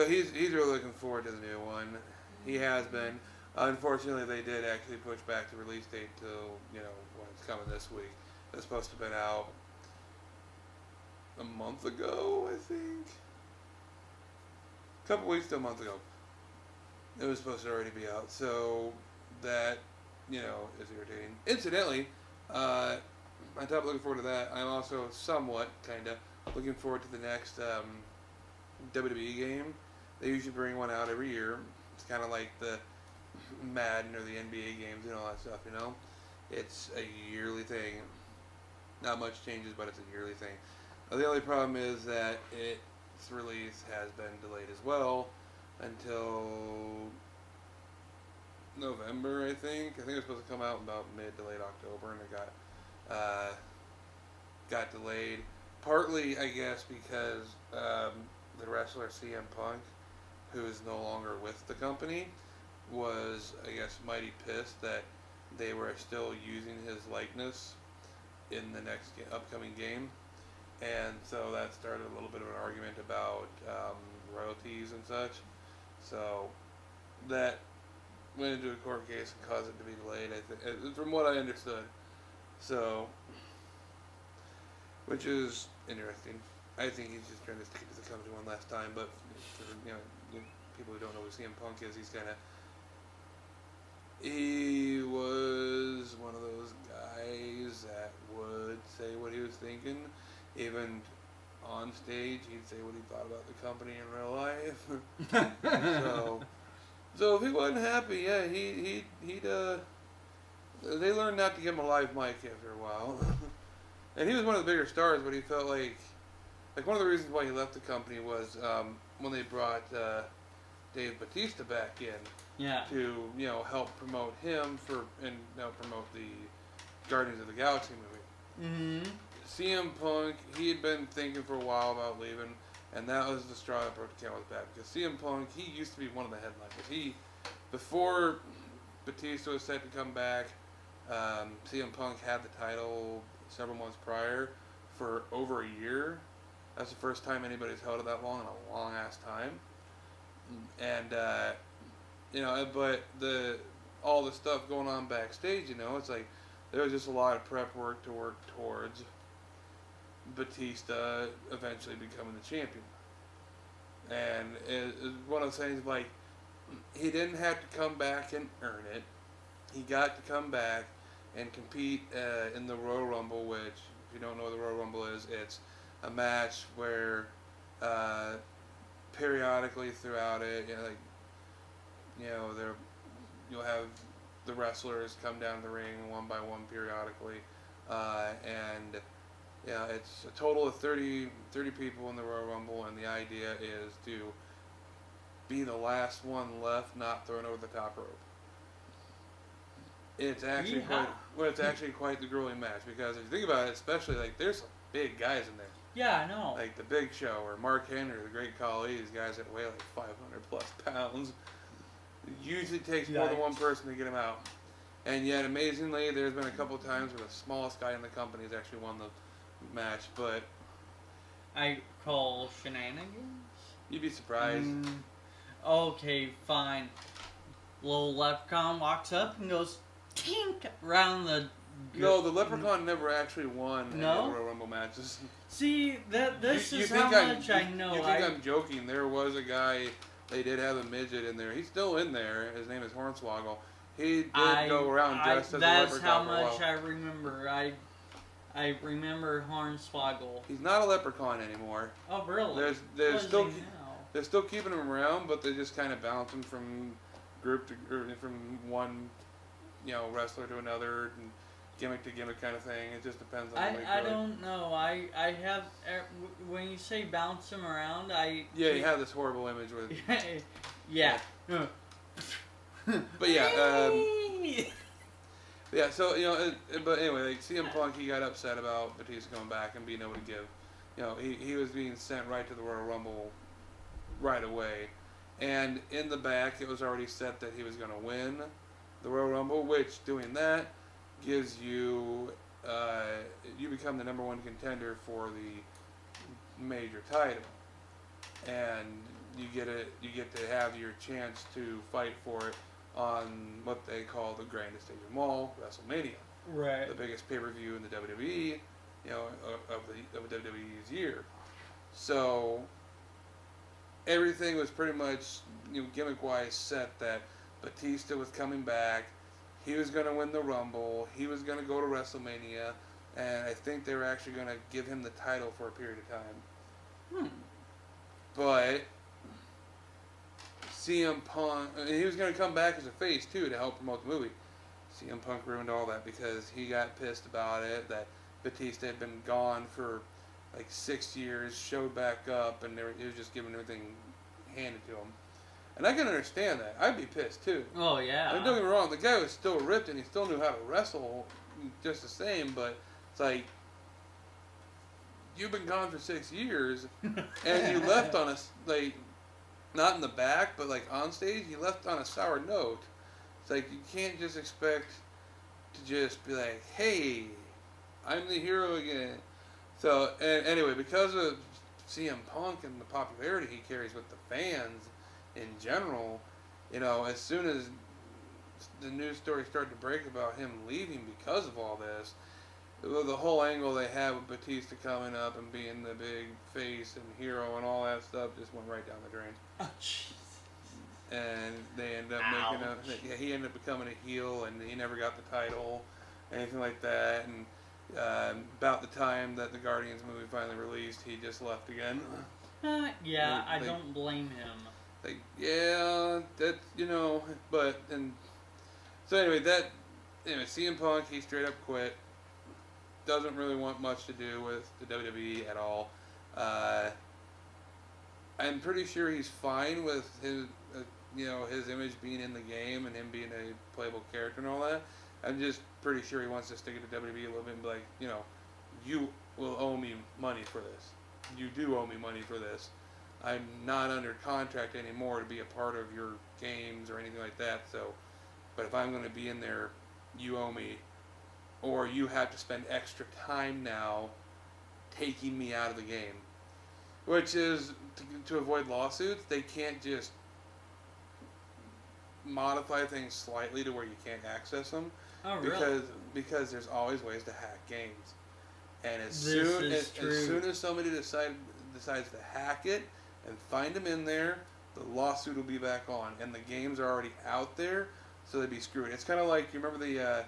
he's really looking forward to the new one. He has been. Unfortunately, they did actually push back the release date till when it's coming this week. It's supposed to have been out a month ago, I think. A couple weeks to a month ago. It was supposed to already be out, so that is irritating. Incidentally, on top of looking forward to that, I'm also somewhat kind of looking forward to the next WWE game. They usually bring one out every year. It's kind of like the Madden or the NBA games and all that stuff, It's a yearly thing. Not much changes, but it's a yearly thing. The only problem is that its release has been delayed as well until November, I think. I think it was supposed to come out about mid to late October, and it got delayed. Partly, I guess, because the wrestler CM Punk, who is no longer with the company, was, I guess, mighty pissed that they were still using his likeness in the next upcoming game. And so that started a little bit of an argument about royalties and such. So that went into a court case and caused it to be delayed, I think, from what I understood. So, which is interesting. I think he's just trying to stick to the company one last time. But for people who don't know who CM Punk is, he was one of those guys that would say what he was thinking. Even on stage, he'd say what he thought about the company in real life. So if he wasn't happy, yeah, he'd they learned not to give him a live mic after a while. And he was one of the bigger stars, but he felt like one of the reasons why he left the company was when they brought Dave Bautista back in to help promote him and promote the Guardians of the Galaxy movie. Mm-hmm. CM Punk, he had been thinking for a while about leaving, and that was the straw that broke the camel's back. Because CM Punk, he used to be one of the headliners. Before Batista was set to come back, CM Punk had the title several months prior for over a year. That's the first time anybody's held it that long in a long ass time. And but all the stuff going on backstage, it's like there was just a lot of prep work to work towards Batista eventually becoming the champion. And it's one of those things like he didn't have to come back and earn it. He got to come back and compete in the Royal Rumble, which, if you don't know what the Royal Rumble is, it's a match where periodically throughout it, you'll have the wrestlers come down the ring one by one periodically, and it's a total of 30 people in the Royal Rumble, and the idea is to be the last one left not thrown over the top rope. It's actually quite the grueling match, because if you think about it, especially there's some big guys in there. Yeah, I know. Like the Big Show or Mark Henry, the Great Khali, these guys that weigh 500 plus pounds. It usually takes more than one person to get them out. And yet, amazingly, there's been a couple of times where the smallest guy in the company has actually won the match, but I call shenanigans? You'd be surprised. Okay, fine. Little leprechaun walks up and goes tink around the... No, the leprechaun never actually won any of the Royal Rumble matches. See, this is how much I know. You think I'm joking. There was a guy, they did have a midget in there. He's still in there. His name is Hornswoggle. He did go around dressed as a leprechaun. That's how much I remember. I remember Hornswoggle. He's not a leprechaun anymore. Oh, really? They're still keeping him around, but they just kind of bounce him from from one, wrestler to another, and gimmick to gimmick kind of thing. It just depends on the week. I don't know. I have, when you say bounce him around, Yeah, you have this horrible image with... yeah. But yeah, yeah, so, but anyway, CM Punk, he got upset about Batista coming back and being able to give, he was being sent right to the Royal Rumble right away. And in the back, it was already set that he was going to win the Royal Rumble, which, doing that, gives you, you become the #1 contender for the major title. And you get to have your chance to fight for it on what they call the grandest stage of them all, WrestleMania. Right. The biggest pay-per-view in the WWE, of WWE's year. So everything was pretty much, gimmick-wise set that Batista was coming back. He was going to win the Rumble. He was going to go to WrestleMania, and I think they were actually going to give him the title for a period of time. But CM Punk, and he was going to come back as a face too to help promote the movie. CM Punk ruined all that because he got pissed about it, that Batista had been gone for 6 years, showed back up, and he was just giving everything handed to him. And I can understand that. I'd be pissed too. Oh, yeah. Don't get me wrong, the guy was still ripped and he still knew how to wrestle just the same, but it's you've been gone for 6 years and you left on a, not in the back, but on stage, you left on a sour note. It's you can't just expect to just be hey, I'm the hero again. So, anyway, because of CM Punk and the popularity he carries with the fans in general, as soon as the news story started to break about him leaving because of all this, the whole angle they had with Batista coming up and being the big face and hero and all that stuff just went right down the drain. Oh, jeez. And they ended up he ended up becoming a heel, and he never got the title, anything like that. And about the time that the Guardians movie finally released, he just left again. Yeah, I don't blame him. Yeah, that, but, and, so anyway, CM Punk, he straight up quit. Doesn't really want much to do with the WWE at all. I'm pretty sure he's fine with his, his image being in the game and him being a playable character and all that. I'm just pretty sure he wants to stick it to WWE a little bit and be you will owe me money for this. You do owe me money for this. I'm not under contract anymore to be a part of your games or anything like that. So, but if I'm going to be in there, you owe me, or you have to spend extra time now taking me out of the game. Which is, to avoid lawsuits, they can't just modify things slightly to where you can't access them. Oh, really? Because there's always ways to hack games. And as soon as somebody decides to hack it and find them in there, the lawsuit will be back on. And the games are already out there, so they'd be screwed. It's kind of like, you remember the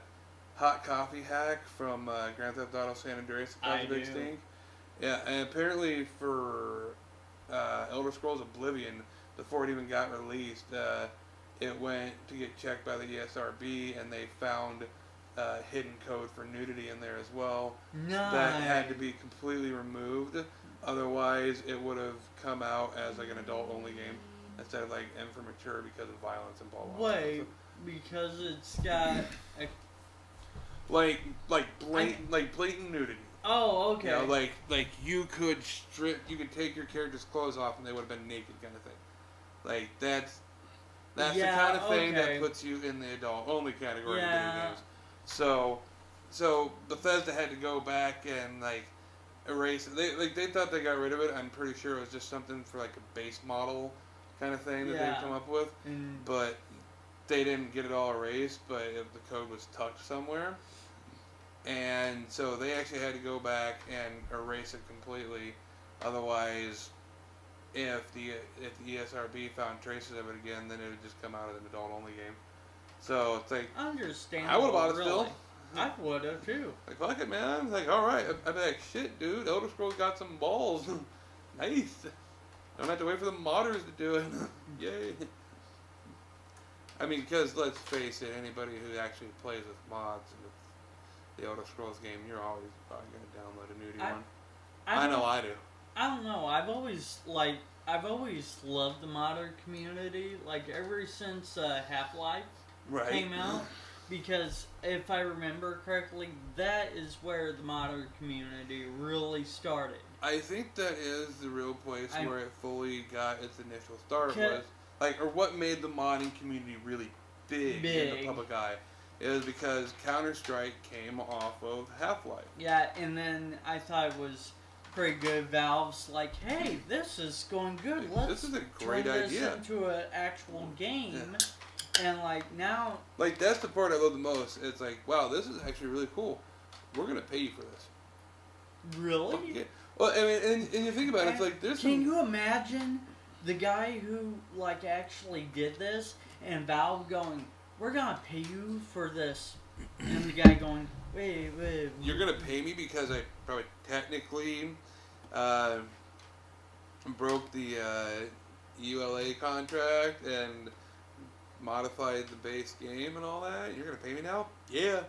hot coffee hack from Grand Theft Auto San Andreas that caused a big stink? Yeah, and apparently for Elder Scrolls Oblivion, before it even got released, it went to get checked by the ESRB, and they found hidden code for nudity in there as well. Nice. That had to be completely removed. Otherwise, it would have come out as like an adult-only game instead of like M for mature because of violence and blah blah. Wait, because it's got a... like blatant nudity. Oh, okay. You know, like you could take your character's clothes off and they would have been naked, kind of thing. Like that's the kind of thing that puts you in the adult-only category of video games. So Bethesda had to go back and like erase it. They thought they got rid of it. I'm pretty sure it was just something for like a base model kind of thing that they'd come up with. But they didn't get it all erased, but the code was tucked somewhere. And so they actually had to go back and erase it completely. Otherwise, if the ESRB found traces of it again, then it would just come out as an adult-only game. So it's like, understandable. I would have bought it still. I would have too. Like, fuck it, man. It's like, all right. I'd be like, shit, dude. Elder Scrolls got some balls. Nice. Don't have to wait for the modders to do it. Yay. I mean, because let's face it, anybody who actually plays with mods with the Elder Scrolls game, you're always probably going to download a nudie one. I know I do. I don't know. I've always loved the modder community, like ever since Half-Life came out. Because if I remember correctly, that is where the modder community really started. I think that is the real place where it fully got its initial start was, like, or what made the modding community really big in the public eye. It was because Counter-Strike came off of Half-Life. Yeah, and then I thought it was pretty good. Valve's like, hey, this is going good. Let's this is a great idea. Turn this into an actual game. Yeah. And like now... Like, that's the part I love the most. It's like, wow, this is actually really cool. We're going to pay you for this. Really? Okay. Well, I mean, and you think about it, it's like, there's Can you imagine the guy who, like, actually did this and Valve going... We're gonna pay you for this, and the guy going, wait. You're gonna pay me because I probably technically broke the ULA contract and modified the base game and all that. You're gonna pay me now? Yeah.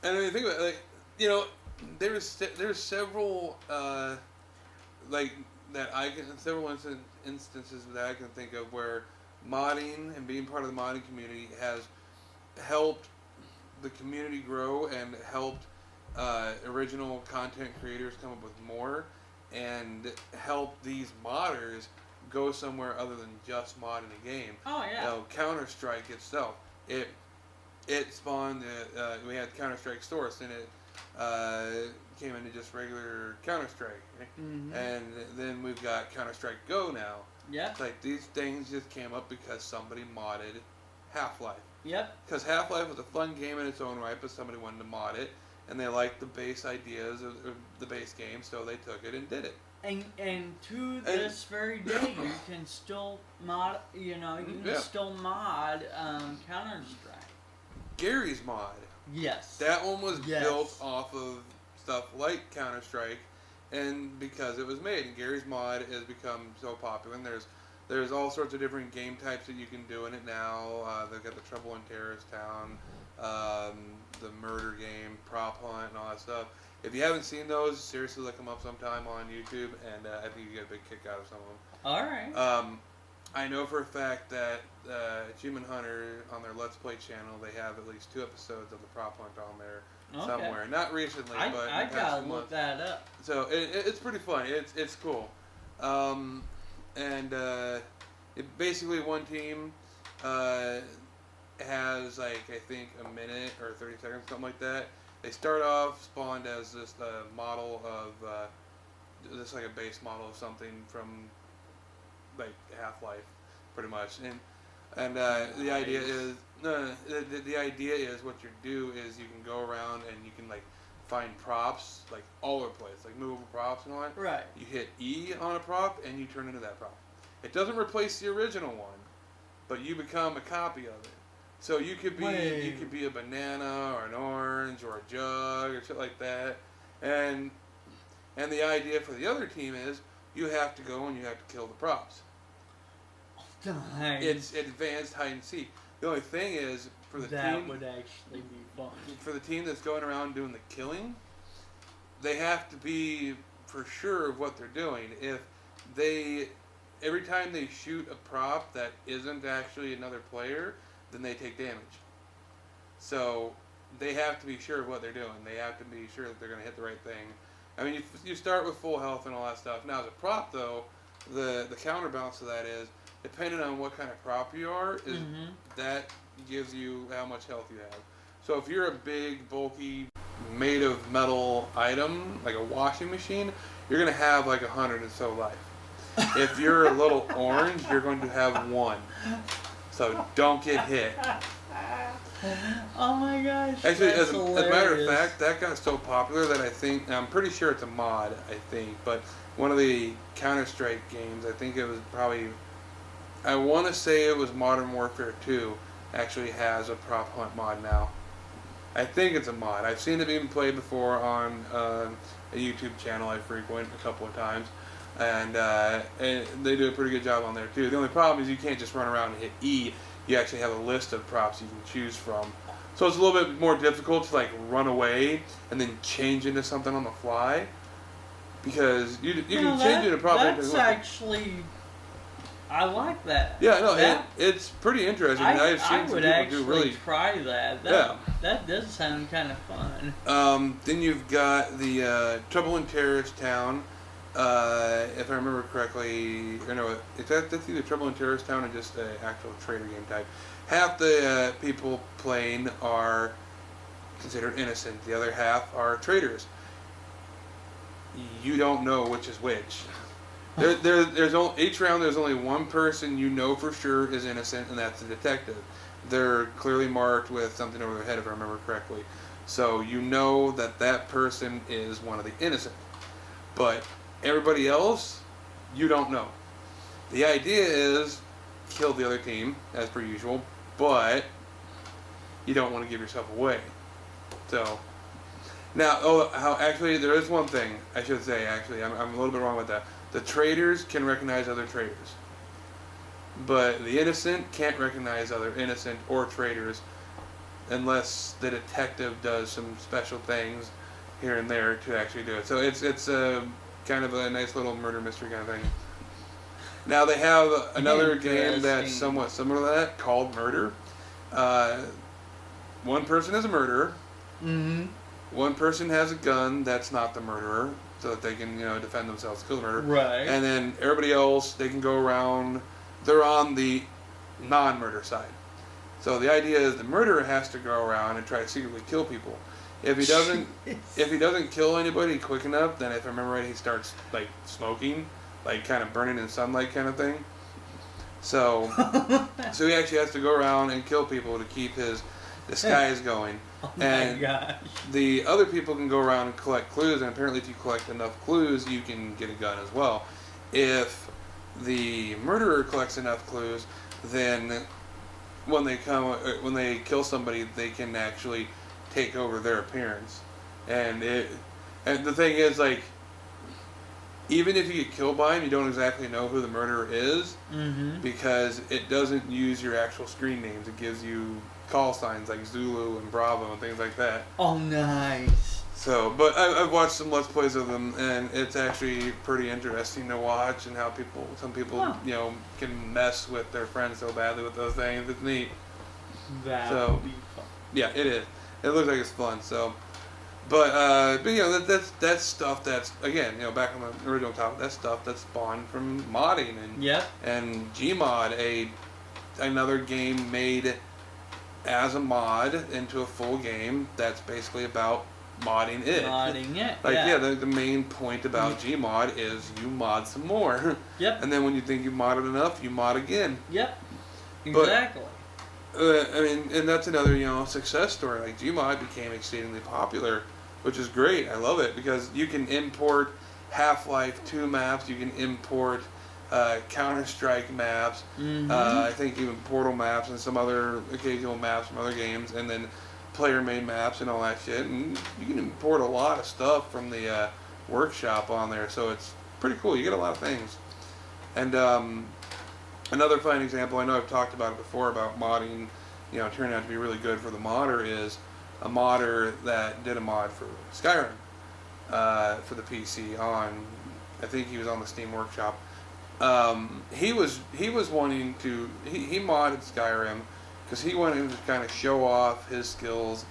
And I mean, think about it, like, you know, there's several like that I can several instances that I can think of where modding and being part of the modding community has helped the community grow and helped original content creators come up with more and help these modders go somewhere other than just modding a game. Oh yeah. You know, Counter-Strike itself, it spawned we had Counter-Strike Source and it came into just regular Counter-Strike, and then we've got Counter-Strike Go now. Yeah. It's like these things just came up because somebody modded Half-Life. Yep. Because Half-Life was a fun game in its own right, but somebody wanted to mod it, and they liked the base ideas of the base game, so they took it and did it. And to this very day, you can still mod. You know, you can still mod Counter-Strike. Gary's mod. Yes. That one was built off of stuff like Counter-Strike. And because it was made, and Gary's mod has become so popular, and there's all sorts of different game types that you can do in it now. They've got the Trouble in Terrorist Town, the murder game, prop hunt, and all that stuff. If you haven't seen those, seriously look them up sometime on YouTube, and I think you get a big kick out of some of them. All right. I know for a fact that Achievement Hunter, on their Let's Play channel, they have at least 2 episodes of the prop hunt on there. Somewhere, not recently, but I gotta look that up. So it's pretty fun. It's cool, and basically one team has like I think a minute or 30 seconds, something like that. They start off spawned as this model of just like a base model of something from like Half-Life, pretty much, and the idea is. No, the idea is what you do is you can go around and you can like find props like all over the place, like movable props and all that. Right. You hit E on a prop and you turn into that prop. It doesn't replace the original one, but you become a copy of it. So you could be a banana or an orange or a jug or shit like that, and And the idea for the other team is you have to go and you have to kill the props. Nice. It's advanced hide and seek. The only thing is for the team that would actually be fun. For the team that's going around doing the killing, they have to be for sure of what they're doing. If they every time they shoot a prop that isn't actually another player, then they take damage. So they have to be sure of what they're doing. They have to be sure that they're going to hit the right thing. I mean, you start with full health and all that stuff. Now, as a prop, though, the counterbalance to that is, depending on what kind of prop you are, is that gives you how much health you have. So if you're a big, bulky, made of metal item, like a washing machine, you're going to have like 100 and so life. If you're a little orange, you're going to have 1. So don't get hit. Oh my gosh. Actually, as a matter of fact, that got so popular that I'm pretty sure it's a mod, but one of the Counter-Strike games, I think it was probably, I want to say it was Modern Warfare 2, actually has a prop hunt mod now. I think it's a mod. I've seen it being played before on a YouTube channel I frequent a couple of times, and they do a pretty good job on there too. The only problem is you can't just run around and hit E. You actually have a list of props you can choose from. So it's a little bit more difficult to like run away and then change into something on the fly, because you can change into a prop. That's actually, I like that. Yeah, no, it's pretty interesting. I've seen some people do really try that. That does sound kind of fun. Then you've got the Trouble in Terrorist Town. If I remember correctly, or no, that's either Trouble in Terrorist Town or just an actual trader game type. Half the people playing are considered innocent. The other half are traitors. You don't know which is which. Each round there's only one person you know for sure is innocent, and that's the detective. They're clearly marked with something over their head, if I remember correctly. So you know that person is one of the innocent. But everybody else, you don't know. The idea is kill the other team, as per usual, but you don't want to give yourself away. So, now, actually, there is one thing I should say, actually. I'm a little bit wrong with that. The traitors can recognize other traitors, but the innocent can't recognize other innocent or traitors unless the detective does some special things here and there to actually do it. So it's kind of a nice little murder mystery kind of thing. Now they have another game that's somewhat similar to that called Murder. One person is a murderer. One person has a gun that's not the murderer, so that they can defend themselves, kill the murderer. Right. And then everybody else, they can go around. They're on the non-murder side. So the idea is the murderer has to go around and try to secretly kill people. If he doesn't kill anybody quick enough, then if I remember right, he starts like smoking, like kind of burning in sunlight kind of thing. So he actually has to go around and kill people to keep his disguise going. Oh my and gosh. The other people can go around and collect clues, and apparently if you collect enough clues, you can get a gun as well. If the murderer collects enough clues, then when they kill somebody, they can actually take over their appearance. And the thing is, like, even if you get killed by him, you don't exactly know who the murderer is, because it doesn't use your actual screen names. It gives you call signs like Zulu and Bravo and things like that. Oh, nice. So, but I've watched some Let's Plays of them, and it's actually pretty interesting to watch, and how some people, can mess with their friends so badly with those things. It's neat. That would be fun. Yeah, it is. It looks like it's fun. So, but that's stuff that's, again, back on the original topic. That's stuff that's spawned from modding and Gmod, another game made as a mod into a full game that's basically about modding it. The main point about Gmod is you mod some more. And then when you think you modded enough, you mod again. Exactly. And that's another, success story. Like, Gmod became exceedingly popular, which is great. I love it, because you can import Half-Life 2 maps, you can import Counter-Strike maps, I think even Portal maps and some other occasional maps from other games, and then player-made maps and all that shit. And you can import a lot of stuff from the workshop on there, so it's pretty cool. You get a lot of things. And another fine example, I know I've talked about it before about modding, turning out to be really good for the modder, is a modder that did a mod for Skyrim for the PC on, I think he was on the Steam Workshop. He was wanting to, he modded Skyrim because he wanted to kind of show off his skills,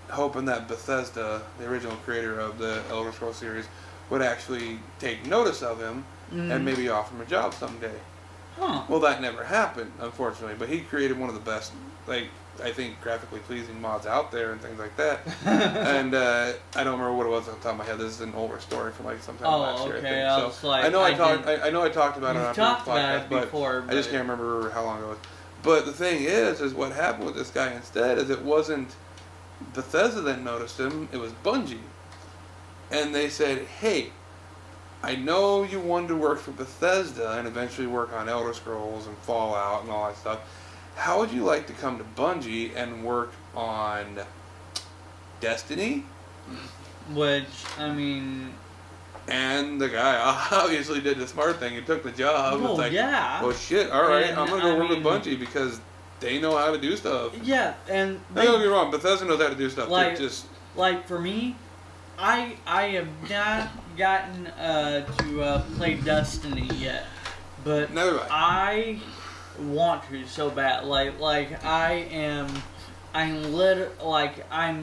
hoping that Bethesda, the original creator of the Elder Scrolls series, would actually take notice of him and maybe offer him a job someday. Huh. Well, that never happened, unfortunately, but he created one of the best, I think, graphically pleasing mods out there and things like that. And I don't remember what it was on the top of my head. This is an older story from sometime last year. Okay. I think. So I know I talked about it on a previous podcast, before, but I just can't remember how long it was. But the thing is what happened with this guy instead is it wasn't Bethesda that noticed him, it was Bungie. And they said, hey, I know you wanted to work for Bethesda and eventually work on Elder Scrolls and Fallout and all that stuff. How would you like to come to Bungie and work on Destiny? Which, I mean... And the guy obviously did the smart thing and took the job. Well, it's yeah. Well, shit, alright, And, I'm going to go work with Bungie because they know how to do stuff. Yeah, and... Don't get me wrong, Bethesda knows how to do stuff. Like, for me, I have not gotten to play Destiny yet. But I want to so bad. I'm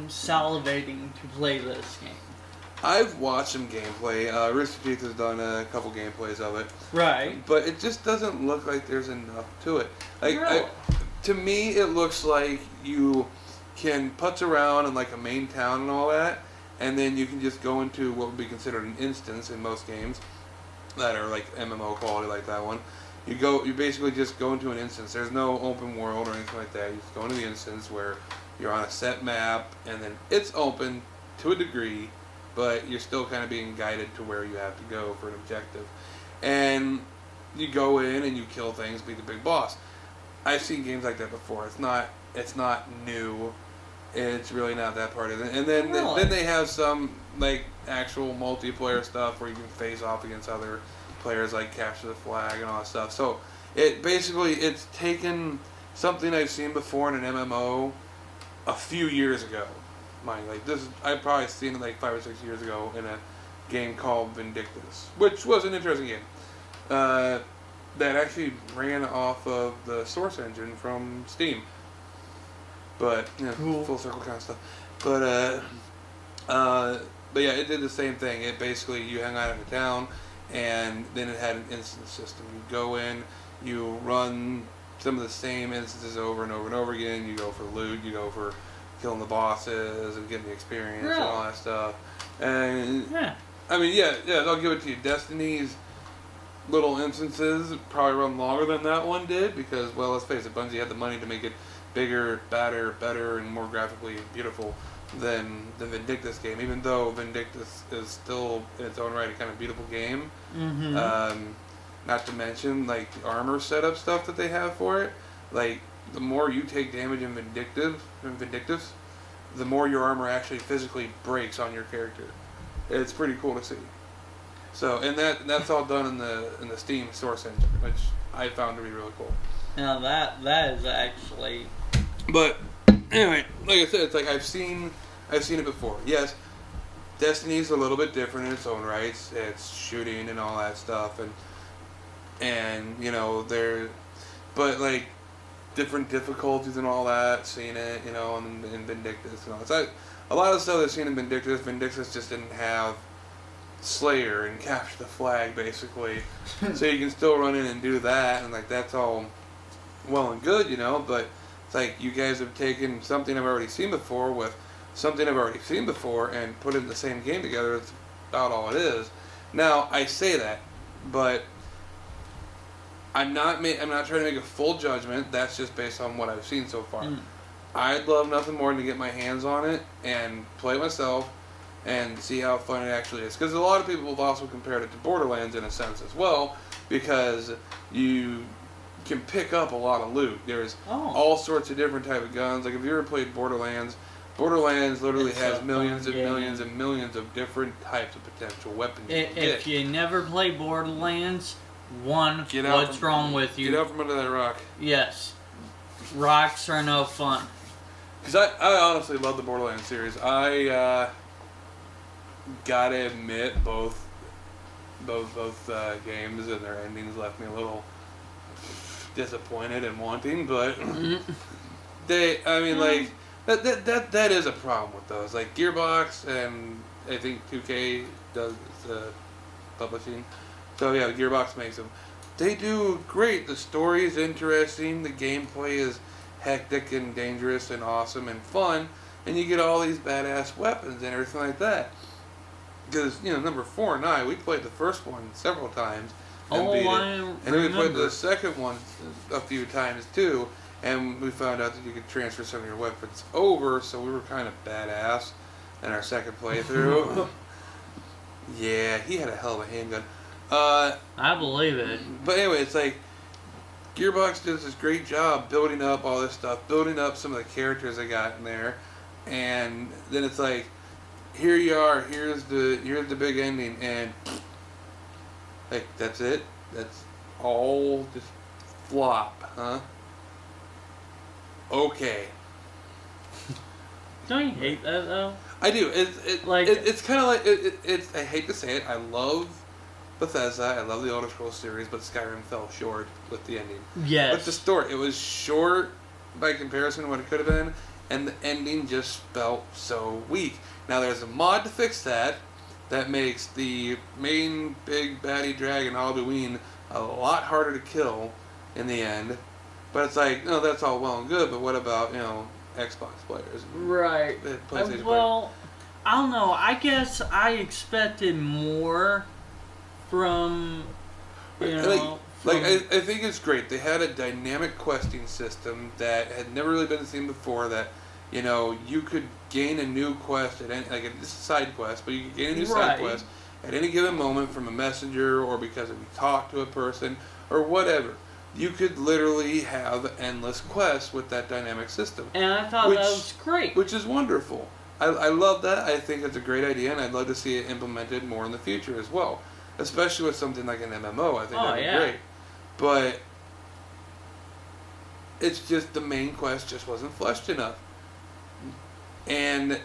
salivating to play this game. I've watched some gameplay. Rooster Teeth has done a couple gameplays of it. Right. But it just doesn't look like there's enough to it. Really? To me, it looks like you can putz around in a main town and all that, and then you can just go into what would be considered an instance in most games that are MMO quality like that one. You basically just go into an instance. There's no open world or anything like that. You just go into the instance where you're on a set map, and then it's open to a degree, but you're still kind of being guided to where you have to go for an objective. And you go in and you kill things, be the big boss. I've seen games like that before. It's not new. It's really not that part of it. And then then they have some actual multiplayer stuff where you can face off against other players, capture the flag and all that stuff. So it's taken something I've seen before in an MMO a few years ago. I've probably seen it 5 or 6 years ago in a game called Vindictus, which was an interesting game that actually ran off of the source engine from Steam. But cool. Full circle kind of stuff. But yeah, it did the same thing. It basically, you hang out in a town, and then it had an instance system. You go in, you run some of the same instances over and over and over again. You go for loot, you go for killing the bosses and getting the experience and all that stuff. And I mean, yeah, I'll give it to you. Destiny's little instances probably run longer than that one did because, well, let's face it, Bungie had the money to make it bigger, badder, better, and more graphically beautiful than the Vindictus game, even though Vindictus is still in its own right a kind of beautiful game. Not to mention the armor setup stuff that they have for it. The more you take damage in Vindictus, the more your armor actually physically breaks on your character. It's pretty cool to see. So, and that's all done in the Steam source engine, which I found to be really cool. Now that is actually. But anyway, like I said, it's I've seen it before. Yes, Destiny's a little bit different in its own rights. It's shooting and all that stuff, and but different difficulties and all that. Seen it, in Vindictus and all that. So a lot of stuff I've seen in Vindictus just didn't have Slayer and capture the flag basically. So you can still run in and do that, and that's all well and good, but it's you guys have taken something I've already seen before with something I've already seen before and put it in the same game together. It's about all it is. Now, I say that, but I'm not trying to make a full judgment. That's just based on what I've seen so far. I'd love nothing more than to get my hands on it and play it myself and see how fun it actually is. Because a lot of people have also compared it to Borderlands in a sense as well, because you can pick up a lot of loot. There's all sorts of different type of guns. If you ever played Borderlands, Borderlands literally It's has a millions fun and game. millions and millions of different types of potential weapons. If you never play Borderlands, Get out what's wrong with you? Get out from under that rock. Yes. Rocks are no fun. Because I honestly love the Borderlands series. I gotta admit, both games and their endings left me a little disappointed and wanting, but like that is a problem with those. Like Gearbox and I think 2K does publishing. So yeah, Gearbox makes them. They do great. The story is interesting. The gameplay is hectic and dangerous and awesome and fun, and you get all these badass weapons and everything like that. Because number 4 and I, we played the first one several times and beat it, and then we played the second one a few times too, and we found out that you could transfer some of your weapons over, so we were kind of badass in our second playthrough. Yeah, he had a hell of a handgun. I believe it. But anyway, it's like Gearbox does this great job building up all this stuff, building up some of the characters they got in there, and then it's like, here you are, here's the big ending, and like that's it. That's all just flop, huh? Okay. Don't you hate that though? I do. It's kind of like it's. I hate to say it. I love Bethesda. I love the Elder Scrolls series, but Skyrim fell short with the ending. Yes. But the story, it was short by comparison to what it could have been, and the ending just felt so weak. Now there's a mod to fix that. That makes the main big baddie dragon Alduin a lot harder to kill in the end. But it's like, no, that's all well and good. But what about Xbox players? Right. PlayStation well, I don't know. I guess I expected more from I think it's great. They had a dynamic questing system that had never really been seen before. That you could gain a new quest at any, it's a side quest, but you could gain a new side quest at any given moment from a messenger or because if you talk to a person or whatever. You could literally have endless quests with that dynamic system. And I thought that was great. Which is wonderful. I love that. I think it's a great idea, and I'd love to see it implemented more in the future as well. Especially with something like an MMO. I think that'd be great. But it's just the main quest just wasn't fleshed enough. And then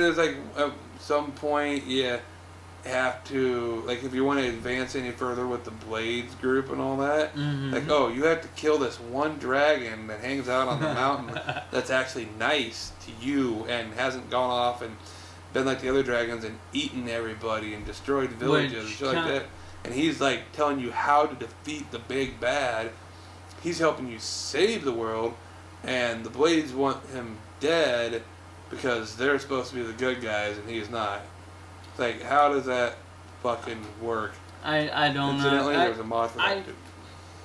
there's like at some point you have to, like, if you want to advance any further with the Blades group and all that, you have to kill this one dragon that hangs out on the mountain that's actually nice to you and hasn't gone off and been like the other dragons and eaten everybody and destroyed villages and shit like that. And he's like telling you how to defeat the big bad. He's helping you save the world, and the Blades want him dead because they're supposed to be the good guys and he's not. It's like, how does that fucking work? I don't Incidentally, know. there's a mod for that too.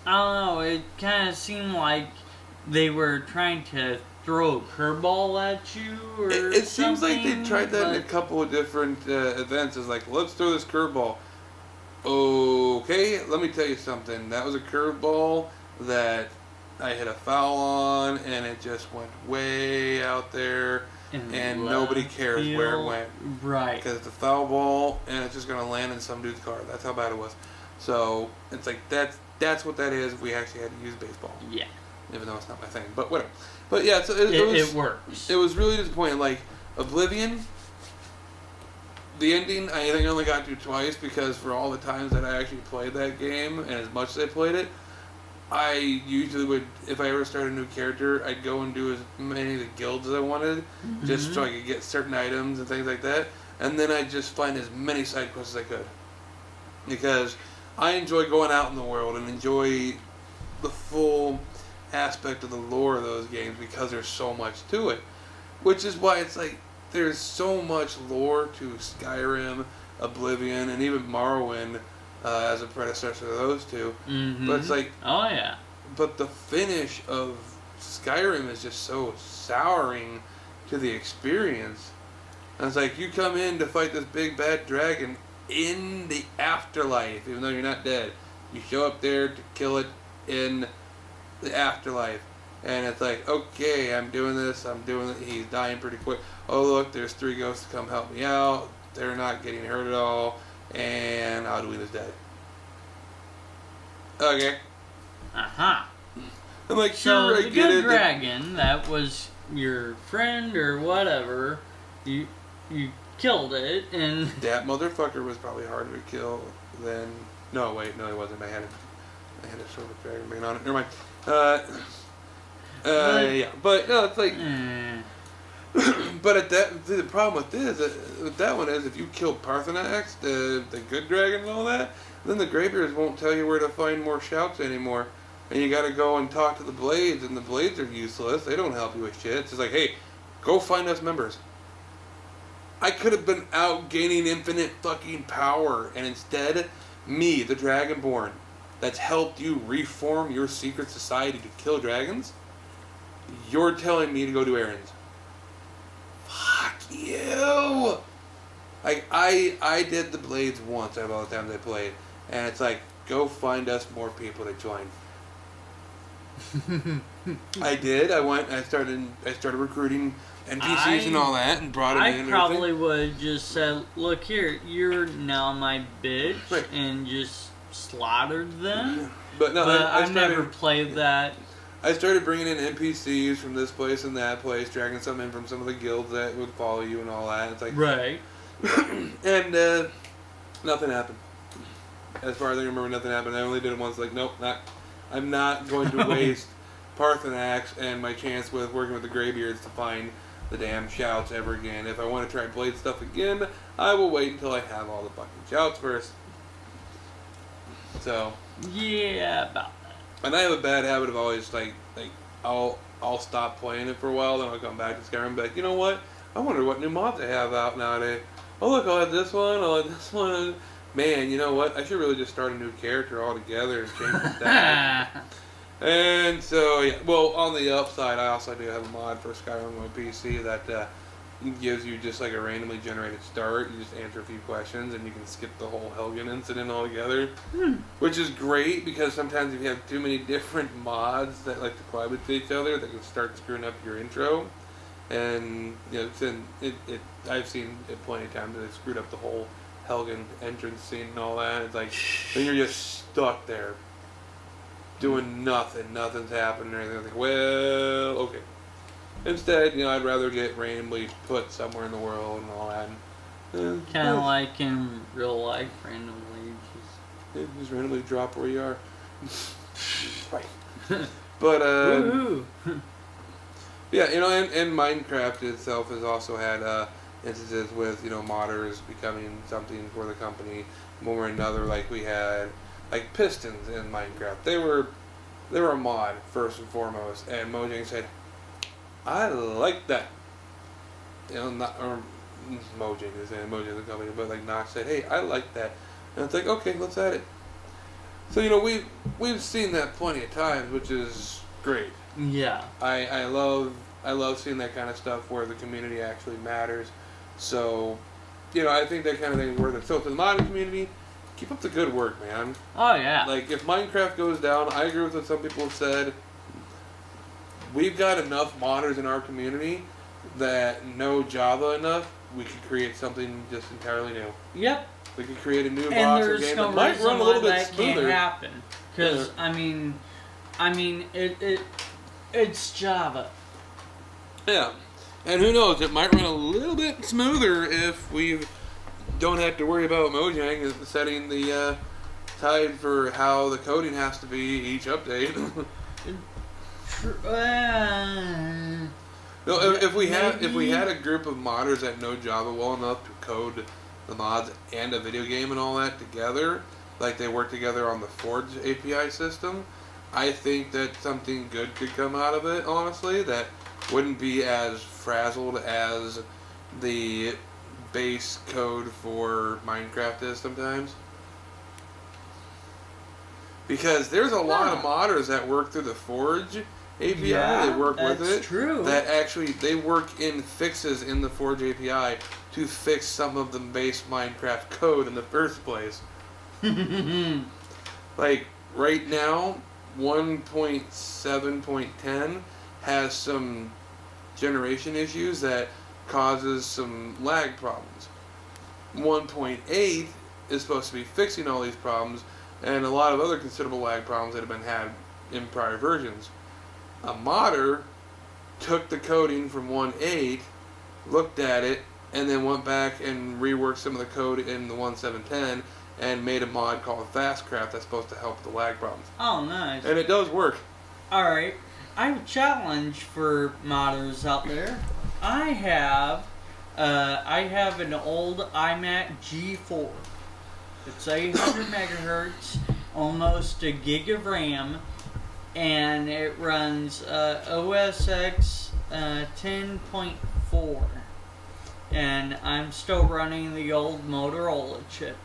I don't know. It kind of seemed like they were trying to throw a curveball at you or It seems like they something, tried that in a couple of different events. It's like, let's throw this curveball. Okay, let me tell you something. That was a curveball that I hit a foul on, and it just went way out there, and nobody cares where it went. Right. Because it's a foul ball, and it's just going to land in some dude's car. That's how bad it was. So, it's like, that's what that is if we actually had to use baseball. Yeah. Even though it's not my thing. But whatever. But yeah, so it works. It was really disappointing. Like, Oblivion, the ending, I think I only got to twice because for all the times that I actually played that game, and as much as I played it, I usually would, if I ever started a new character, I'd go and do as many of the guilds as I wanted, just so I could get certain items and things like that, and then I'd just find as many side quests as I could. Because I enjoy going out in the world and enjoy the full aspect of the lore of those games because there's so much to it. Which is why it's like, there's so much lore to Skyrim, Oblivion, and even Morrowind as a predecessor to those two. But it's like, oh yeah. But the finish of Skyrim is just so souring to the experience. And it's like, you come in to fight this big bad dragon in the afterlife, even though you're not dead. You show up there to kill it in the afterlife. And it's like, okay, I'm doing this, he's dying pretty quick. Oh look, there's 3 ghosts to come help me out. They're not getting hurt at all, and Alduin is dead. Okay. Uh-huh. I'm like, so sure, I the get good it. dragon, that was your friend or whatever, you killed it, and... That motherfucker was probably harder to kill than... No, wait, no, he wasn't. I had a sort of dragon brain on it. Never mind. Yeah, but no, it's like... But the problem with that one is if you kill Parthenax, the good dragon and all that, then the Greybeards won't tell you where to find more shouts anymore. And you gotta go and talk to the Blades, and the Blades are useless. They don't help you with shit. It's just like, hey, go find us members. I could have been out gaining infinite fucking power, and instead, me, the Dragonborn, that's helped you reform your secret society to kill dragons, you're telling me to go do errands. Fuck you! Like, I did the Blades once out of all the times I played, and it's like, go find us more people to join. I did. I went. I started recruiting NPCs and all that, and brought them in. I probably would just said, "Look here, you're now my bitch," right. and just slaughtered them. But no, I never played that. I started bringing in NPCs from this place and that place, dragging some in from some of the guilds that would follow you and all that. It's like right, and nothing happened. As far as I remember, nothing happened. I only did it once. Like, nope, I'm not going to waste Parthenax and my chance with working with the Greybeards to find the damn shouts ever again. If I want to try Blade stuff again, I will wait until I have all the fucking shouts first. So. Yeah, about that. And I have a bad habit of always like I'll stop playing it for a while, then I'll come back to Skyrim and be like, you know what? I wonder what new mods they have out nowadays. Oh look, I'll add this one, I'll add this one. Man, you know what? I should really just start a new character altogether and change the stats. And so, yeah. Well, on the upside, I also do have a mod for Skyrim on my PC that gives you just like a randomly generated start. You just answer a few questions and you can skip the whole Helgen incident altogether. Which is great because sometimes if you have too many different mods that like to collide with each other, they can start screwing up your intro. And, you know, I've seen it plenty of times that it screwed up the whole Helgen entrance scene and all that. It's like, then you're just stuck there doing nothing. Nothing's happening or anything. Like, well, okay. Instead, you know, I'd rather get randomly put somewhere in the world and all that. Kind of like in real life, randomly. Just randomly drop where you are. Right. But, yeah, you know, and Minecraft itself has also had instances with, you know, modders becoming something for the company one way or another. Like we had, like Pistons in Minecraft. They were a mod first and foremost, and Monjang said, I like that. You know, Monjang is the company, but like Nox said, hey, I like that. And it's like, okay, let's add it. So, you know, we've seen that plenty of times, which is great. Yeah. I love seeing that kind of stuff where the community actually matters. So, you know, I think that kind of thing is worth it. So, to the modding community, keep up the good work, man. Oh, yeah. Like, if Minecraft goes down, I agree with what some people have said. We've got enough modders in our community that know Java enough, we could create something just entirely new. Yep. We could create a new and box or game that might run a little bit smoother. Can't happen. Because, I mean, it's Java. Yeah. And who knows, it might run a little bit smoother if we don't have to worry about Monjang setting the tide for how the coding has to be each update. No, if we had a group of modders that know Java well enough to code the mods and a video game and all that together, like they work together on the Forge API system, I think that something good could come out of it, honestly, that wouldn't be as frazzled as the base code for Minecraft is sometimes. Because there's a lot of modders that work through the Forge API, they work with it. True. That actually, they work in fixes in the Forge API to fix some of the base Minecraft code in the first place. Like, right now, 1.7.10 has some generation issues that causes some lag problems. 1.8 is supposed to be fixing all these problems and a lot of other considerable lag problems that have been had in prior versions. A modder took the coding from 1.8, looked at it, and then went back and reworked some of the code in the 1.7.10 and made a mod called Fastcraft that's supposed to help with the lag problems. Oh, nice. And it does work. Alright, I have a challenge for modders out there. I have an old iMac G4. It's 800 megahertz, almost a gig of RAM, and it runs OS X 10.4. And I'm still running the old Motorola chip.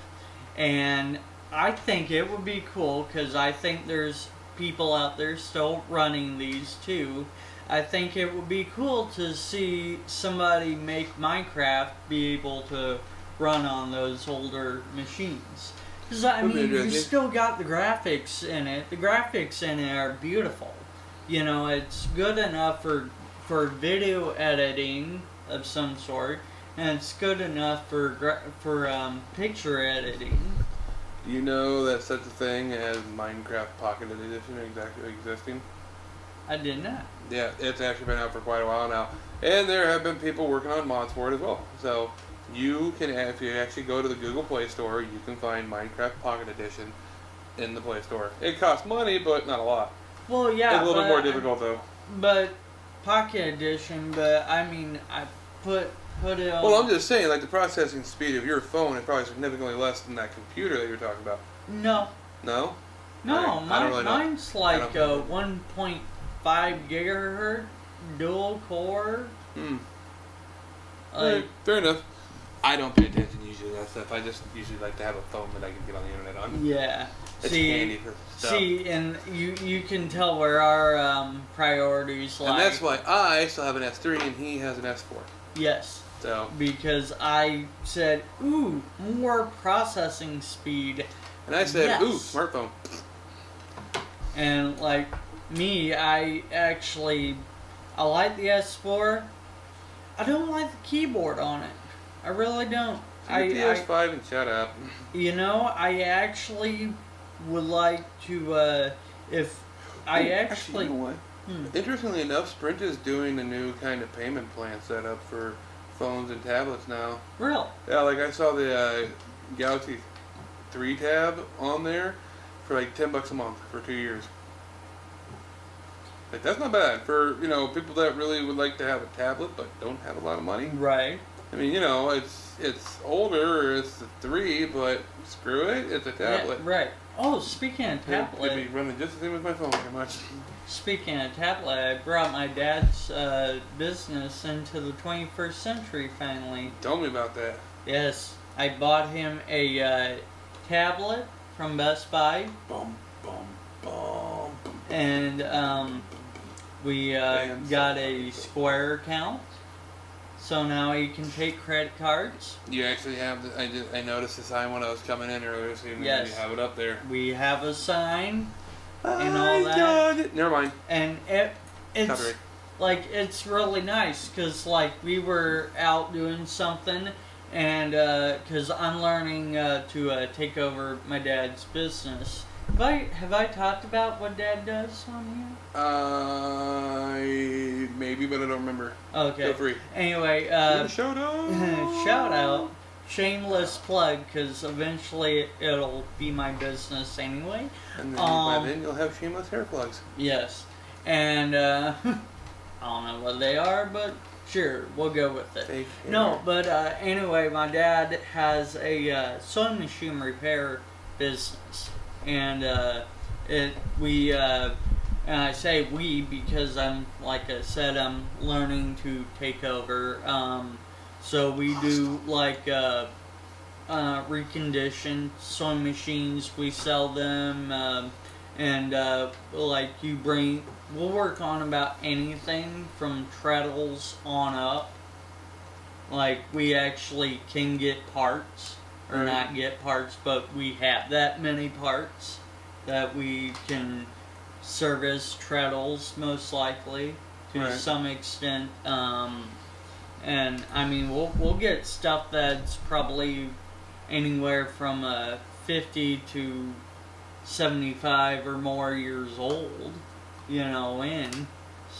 And I think it would be cool, because I think there's people out there still running these too. I think it would be cool to see somebody make Minecraft be able to run on those older machines. Because, I mean, you still got the graphics in it. The graphics in it are beautiful. You know, it's good enough for video editing of some sort, and it's good enough for picture editing. Do you know that such a thing as Minecraft Pocket Edition existing? I did not. Yeah, it's actually been out for quite a while now. And there have been people working on mods for it as well. So you can, if you actually go to the Google Play Store, you can find Minecraft Pocket Edition in the Play Store. It costs money, but not a lot. Well, yeah. It's a little bit more difficult, though. But Pocket Edition, but I mean, I put it on. Well, I'm just saying, like, the processing speed of your phone is probably significantly less than that computer that you're talking about. No. No? No, I don't really know. mine's like 1.5 gigahertz dual core. Fair enough. I don't pay attention usually to that stuff. I just usually like to have a phone that I can get on the internet on. Yeah. It's handy for stuff. See, and you can tell where our priorities lie. And that's why I still have an S3 and he has an S4. Yes. So. Because I said, ooh, more processing speed. And I said, ooh, smartphone. And like me, I like the S4. I don't like the keyboard on it. I really don't. PS5 and shut up. You know, I actually would like to, Actually, you know what? Interestingly enough, Sprint is doing a new kind of payment plan set up for phones and tablets now. Really? Yeah, like I saw the Galaxy 3 tab on there for like $10 a month for 2 years. Like, that's not bad for, you know, people that really would like to have a tablet but don't have a lot of money. Right. I mean, you know, it's older, it's the 3, but screw it, it's a tablet. Yeah, right. Oh, speaking of tablet, it'd be running just the same as my phone, pretty much. Speaking of tablet, I brought my dad's business into the 21st century finally. Tell me about that. Yes, I bought him a tablet from Best Buy. Bum, bum, bum. And we got a Square account. So now you can take credit cards. You actually have, I noticed the sign when I was coming in earlier, so you have it up there. We have a sign and all that. Got it. Never mind. And it's like, it's really nice because like we were out doing something and because I'm learning to take over my dad's business. Have I talked about what Dad does on here? Maybe, but I don't remember. Okay. Feel free. Anyway, shout out. Shout out. Shameless plug, because eventually it'll be my business anyway. And then by then you'll have shameless hair plugs. Yes. And I don't know what they are, but sure, we'll go with it. No, but anyway, my dad has a sewing machine repair business. And and I say we because like I said, I'm learning to take over. So we do like reconditioned sewing machines. We sell them, and like we'll work on about anything from treadles on up. Like we actually can get parts. Or not get parts, but we have that many parts that we can service treadles, most likely, to some extent. And I mean, we'll get stuff that's probably anywhere from 50 to 75 or more years old, in.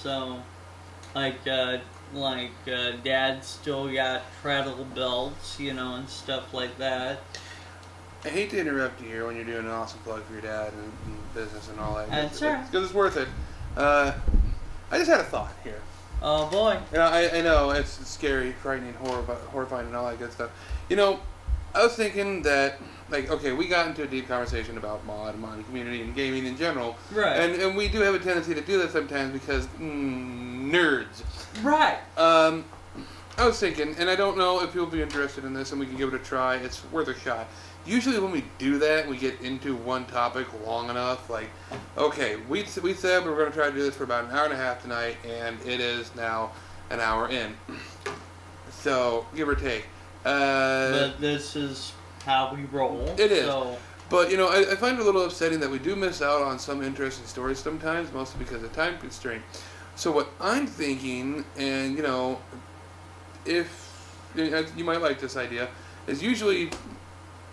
So, Dad's still got treadle belts, and stuff like that. I hate to interrupt you here when you're doing an awesome plug for your dad and business and all that. That's right. Because it's worth it. I just had a thought here. Oh boy. I know it's scary, frightening, horrifying, and all that good stuff. I was thinking that, okay, we got into a deep conversation about modding community and gaming in general. Right. And we do have a tendency to do that sometimes because nerds. Right. I was thinking, and I don't know if you'll be interested in this, and we can give it a try. It's worth a shot. Usually when we do that, we get into one topic long enough. Okay, we said we were going to try to do this for about an hour and a half tonight, and it is now an hour in. So, give or take. But this is how we roll. It is. So. But, I find it a little upsetting that we do miss out on some interesting stories sometimes, mostly because of time constraint. So what I'm thinking, and, if you might like this idea, is usually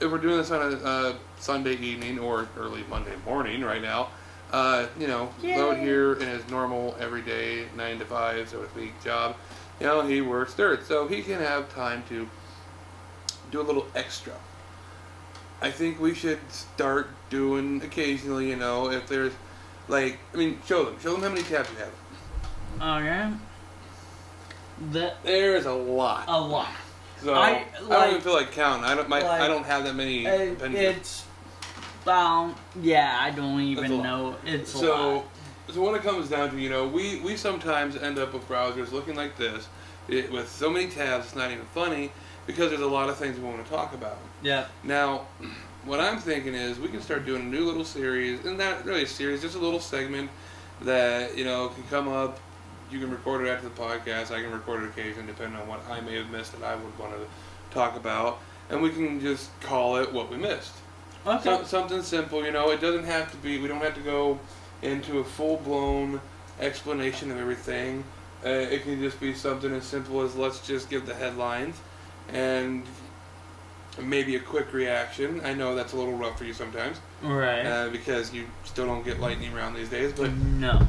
if we're doing this on a Sunday evening or early Monday morning right now, Load here in his normal everyday 9 to 5, so to speak, job, he works third, so he can have time to do a little extra. I think we should start doing occasionally, if there's show them how many tabs you have. Okay. There's a lot. A lot. So I don't even feel like counting. I don't have that many. It's I don't even know. It's a lot. So when it comes down to we sometimes end up with browsers looking like this, with so many tabs it's not even funny because there's a lot of things we want to talk about. Yeah. Now, what I'm thinking is we can start doing a new little series, and not really a series, just a little segment that can come up. You can record it after the podcast. I can record it occasionally, depending on what I may have missed that I would want to talk about. And we can just call it what we missed. Okay. Something simple, It doesn't have to be. We don't have to go into a full-blown explanation of everything. It can just be something as simple as let's just give the headlines and maybe a quick reaction. I know that's a little rough for you sometimes, right? Because you still don't get lightning round these days, but no.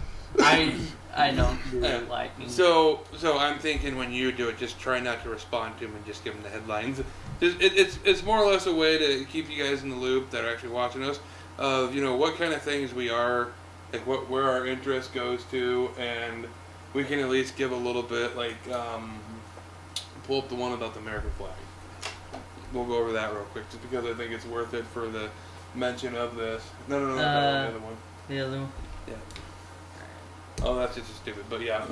I don't do lightning. So I'm thinking when you do it, just try not to respond to them and just give them the headlines. It's more or less a way to keep you guys in the loop that are actually watching us of what kind of things we are, where our interest goes to, and we can at least give a little bit pull up the one about the American flag. We'll go over that real quick just because I think it's worth it for the mention of this. No, the other one. The other one. Yeah. Oh, that's just stupid, but yeah.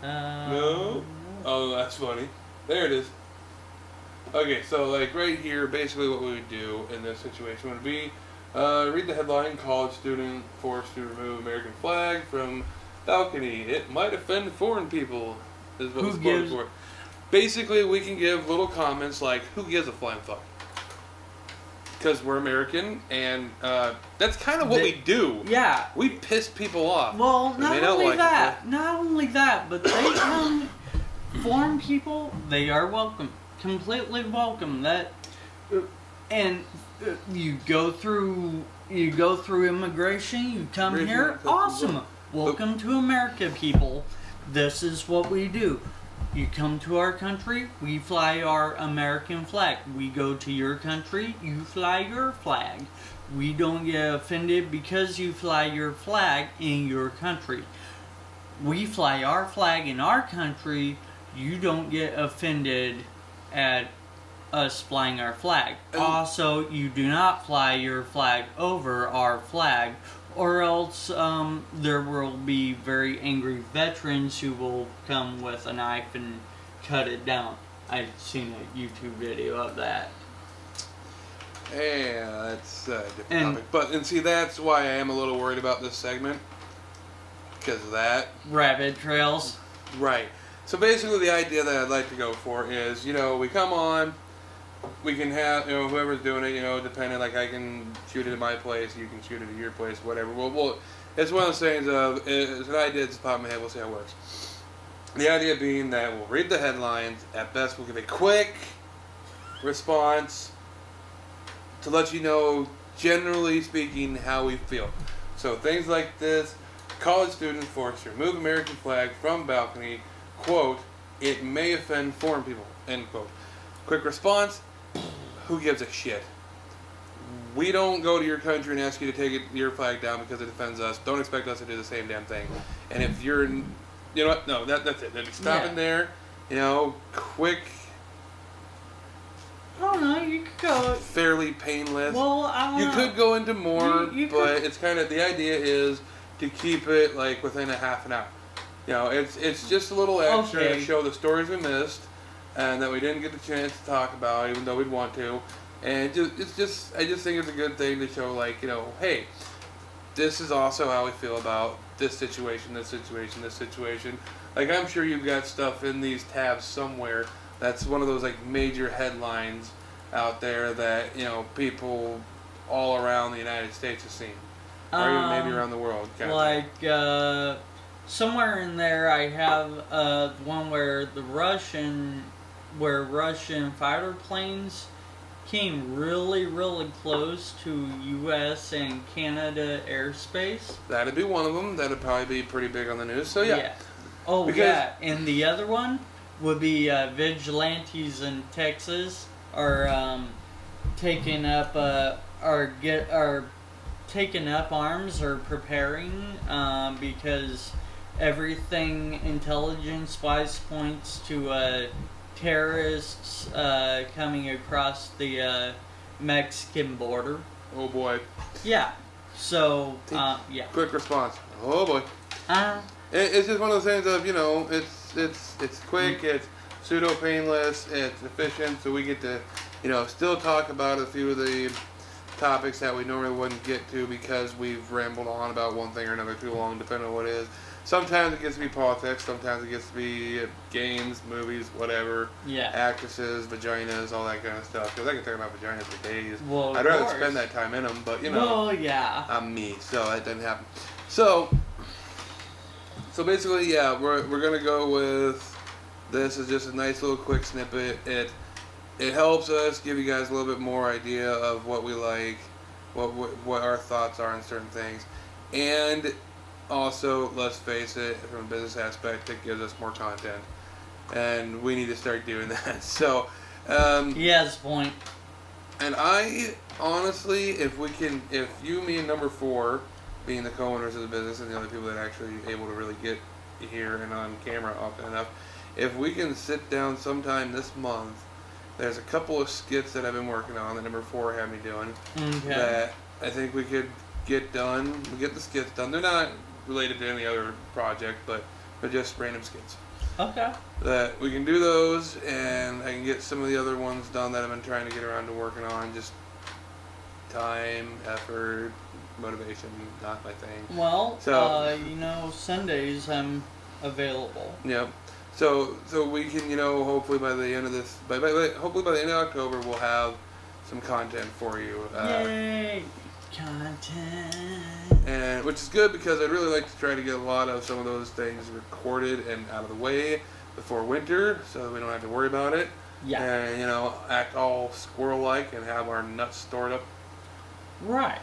No? Oh, that's funny. There it is. Okay, so right here, basically what we would do in this situation would be read the headline, college student forced to remove American flag from balcony. It might offend foreign people, is what it's quoted for. Basically, we can give little comments like, who gives a flying fuck? Because we're American, and that's kind of what we do. Yeah. We piss people off. Well, not only that, but they come, foreign people, they are welcome. Completely welcome. And you go through immigration, you come here, awesome. Welcome to America, people. This is what we do. You come to our country, we fly our American flag. We go to your country, you fly your flag. We don't get offended because you fly your flag in your country. We fly our flag in our country, you don't get offended at us flying our flag. Also, you do not fly your flag over our flag, or else there will be very angry veterans who will come with a knife and cut it down. I've seen a YouTube video of that. Yeah, that's a different topic. And see, that's why I am a little worried about this segment. Because of that. Rabbit trails. Right. So basically the idea that I'd like to go for is, we come on, we can have, whoever's doing it, depending, like I can shoot it at my place, you can shoot it at your place, whatever. Well, it's one of those things of, it's an idea that's popped in my head, we'll see how it works. The idea being that we'll read the headlines, at best we'll give a quick response to let you know, generally speaking, how we feel. So things like this: college students forced to remove American flag from balcony, quote, it may offend foreign people, end quote. Quick response: who gives a shit? We don't go to your country and ask you to take your flag down because it offends us. Don't expect us to do the same damn thing. And if you're, you know what? No, that's it. Stop in there. Quick. I don't know. You could go fairly painless. Well, you could go into more, but it's kind of, the idea is to keep it like within a half an hour. It's just a little extra to show the stories we missed and that we didn't get the chance to talk about, even though we'd want to. And I just think it's a good thing to show, like, hey, this is also how we feel about this situation, this situation, this situation. Like, I'm sure you've got stuff in these tabs somewhere that's one of those, like, major headlines out there that, people all around the United States have seen. Or even maybe around the world. Somewhere in there I have one where Russian fighter planes came really, really close to U.S. and Canada airspace. That'd be one of them. That'd probably be pretty big on the news. So yeah. Oh, yeah. And the other one would be vigilantes in Texas are taking up taking up arms or preparing because everything intelligence-wise points to terrorists coming across the Mexican border. Oh boy. Yeah. So, yeah. Quick response. Oh boy. It's just one of those things of, it's quick, it's pseudo painless, it's efficient, so we get to, still talk about a few of the topics that we normally wouldn't get to because we've rambled on about one thing or another too long, depending on what it is. Sometimes it gets to be politics, sometimes it gets to be games, movies, whatever. Yeah. Actresses, vaginas, all that kind of stuff. Because I can talk about vaginas for days. Well, I'd rather spend that time in them, but Well, yeah. I'm me, so that doesn't happen. So basically, yeah, we're gonna go with this is just a nice little quick snippet. It helps us give you guys a little bit more idea of what we like, what our thoughts are on certain things, and also, let's face it, from a business aspect, it gives us more content, and we need to start doing that. So, yes, point. And I honestly, if you, me, and number 4, being the co-owners of the business, and the other people that are actually able to really get here and on camera often enough, if we can sit down sometime this month, there's a couple of skits that I've been working on that number 4 had me doing that I think we could get done. We get the skits done. They're not related to any other project, but they're just random skits. Okay. That we can do those, and I can get some of the other ones done that I've been trying to get around to working on. Just time, effort, motivation, not my thing. Well, so, Sundays I'm available. Yep. So we can, hopefully by the end of this, hopefully by the end of October, we'll have some content for you. Yay! Content. And which is good because I'd really like to try to get a lot of some of those things recorded and out of the way before winter, so that we don't have to worry about it. Yeah. And act all squirrel-like and have our nuts stored up. Right.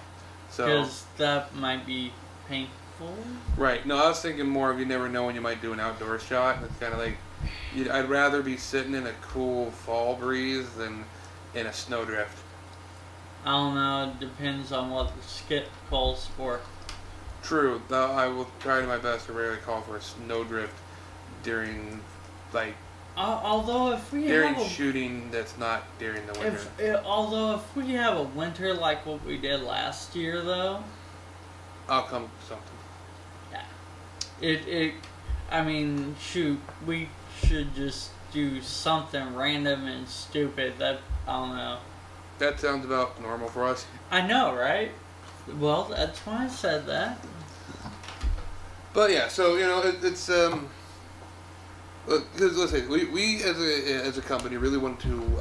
So. Because that might be painful. Right. No, I was thinking more of you never know when you might do an outdoor shot. And it's kind of like I'd rather be sitting in a cool fall breeze than in a snowdrift. I don't know. It depends on what the skit calls for. True. Though I will try my best to rarely call for a snowdrift during, like. Although if we during shooting, that's not during the winter. Although if we have a winter like what we did last year, though. I'll come with something. Yeah. I mean, shoot, we should just do something random and stupid. I don't know. That sounds about normal for us. I know, right? Well, that's why I said that. But yeah, so it's because let's say we as a company really want to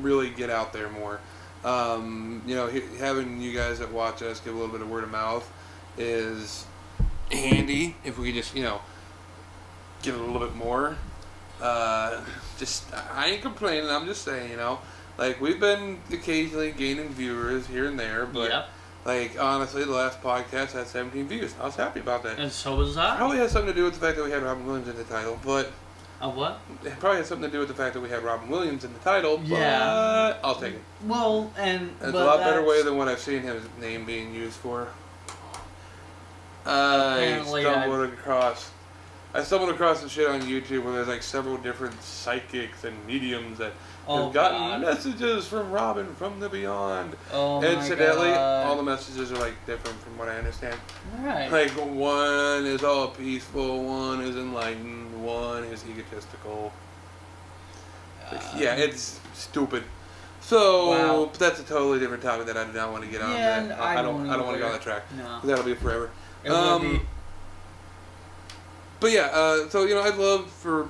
really get out there more. You know, having you guys that watch us give a little bit of word of mouth is handy. If we just, you know, get a little bit more. Just, I ain't complaining. I'm just saying, you know, like we've been occasionally gaining viewers here and there, but Yep. like honestly, the last podcast had 17 views. I was happy about that. And so was I. Probably has something to do with the fact that we had Robin Williams in the title, but A what? it probably has something to do with the fact that we had Robin Williams in the title. But Yeah. I'll take it. Well, and It's a lot better way than what I've seen his name being used for. I stumbled across some shit on YouTube where there's like several different psychics and mediums that have gotten messages from Robin from the beyond. Oh Incidentally, my God. all the messages are like different from what I understand. Right. Like one is all peaceful, one is enlightened, one is egotistical. Yeah, it's stupid. So Wow. that's a totally different topic that I do not want to get on. Yeah, I don't want to go on that track. No. That'll be forever. It will be. But yeah, so you know, I'd love for